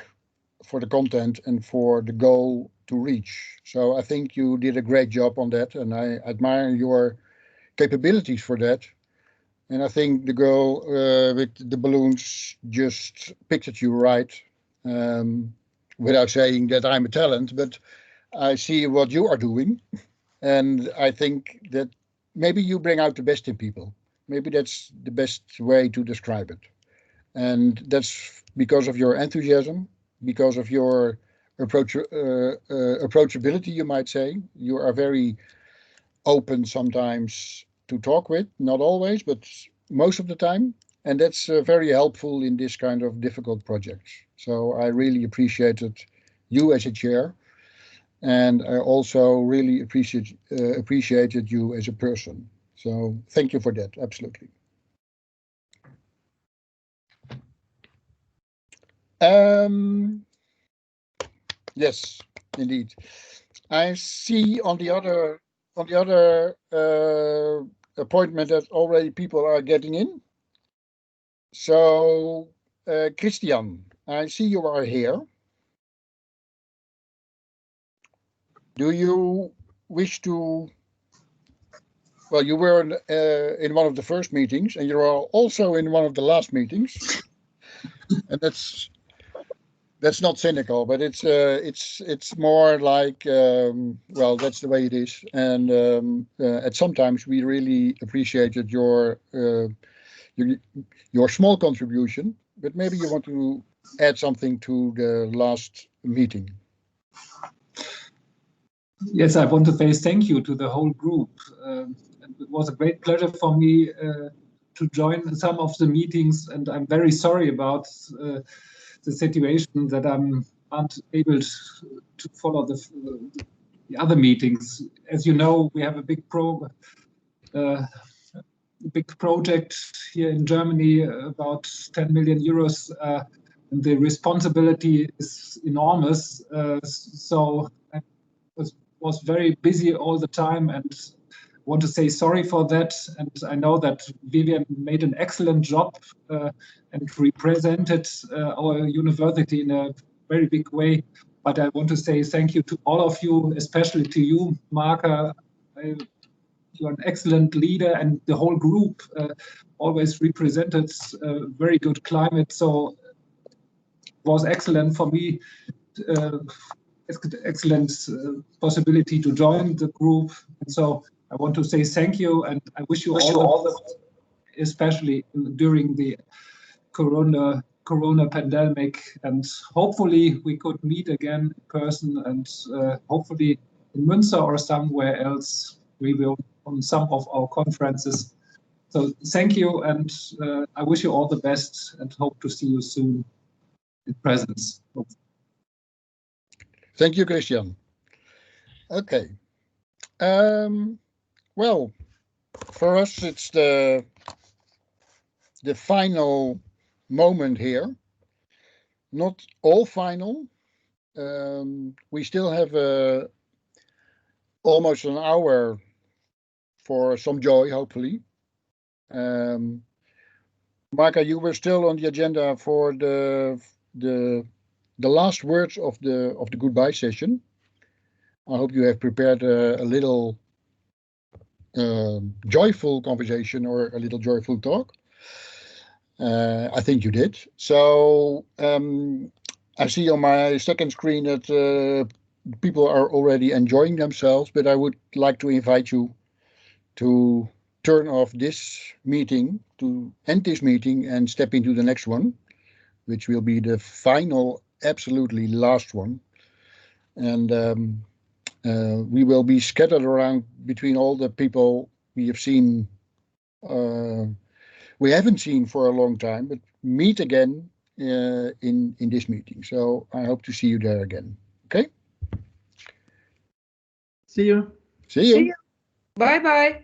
for the content and for the goal to reach. So I think you did a great job on that, and I admire your capabilities for that. And I think the girl with the balloons just pictured you right, without saying that I'm a talent, but I see what you are doing. And I think that maybe you bring out the best in people. Maybe that's the best way to describe it. And that's because of your enthusiasm, because of your approachability, you might say. You are very open sometimes to talk with, not always, but most of the time. And that's very helpful in this kind of difficult projects. So I really appreciated you as a chair. And I also really appreciated you as a person. So thank you for that, absolutely. Yes, indeed. I see on the other appointment that already people are getting in. So, Christian, I see you are here. Do you wish to? Well, you were in one of the first meetings, and you are also in one of the last meetings, and that's not cynical, but it's more like well, that's the way it is. And at sometimes we really appreciated your small contribution, but maybe you want to add something to the last meeting. Yes, I want to say thank you to the whole group. It was a great pleasure for me to join some of the meetings, and I'm very sorry about the situation that I'm not able to follow the other meetings. As you know, we have a big project here in Germany, about 10 million euros, and the responsibility is enormous. So I was very busy all the time, and want to say sorry for that. And I know that Vivian made an excellent job and represented our university in a very big way. But I want to say thank you to all of you, especially to you, Marka. You're an excellent leader, and the whole group always represented a very good climate. So it was excellent for me. Excellent possibility to join the group. And so I want to say thank you, and I wish you all the best, especially during the corona pandemic. And hopefully we could meet again in person, and hopefully in Münster or somewhere else we will on some of our conferences. So thank you, and I wish you all the best, and hope to see you soon in presence. Thank you, Christian. Okay. Well, for us, it's the the final moment here. Not all final. We still have almost an hour for some joy, hopefully. Marka, you were still on the agenda for the last words of the goodbye session. I hope you have prepared a little joyful conversation or a little joyful talk. I think you did. So I see on my second screen that people are already enjoying themselves, but I would like to invite you to turn off this meeting, to end this meeting and step into the next one, which will be the final, absolutely last one. And we will be scattered around between all the people we have seen, we haven't seen for a long time, but meet again in this meeting. So I hope to see you there again. Okay? See you. See you. See you. Bye bye.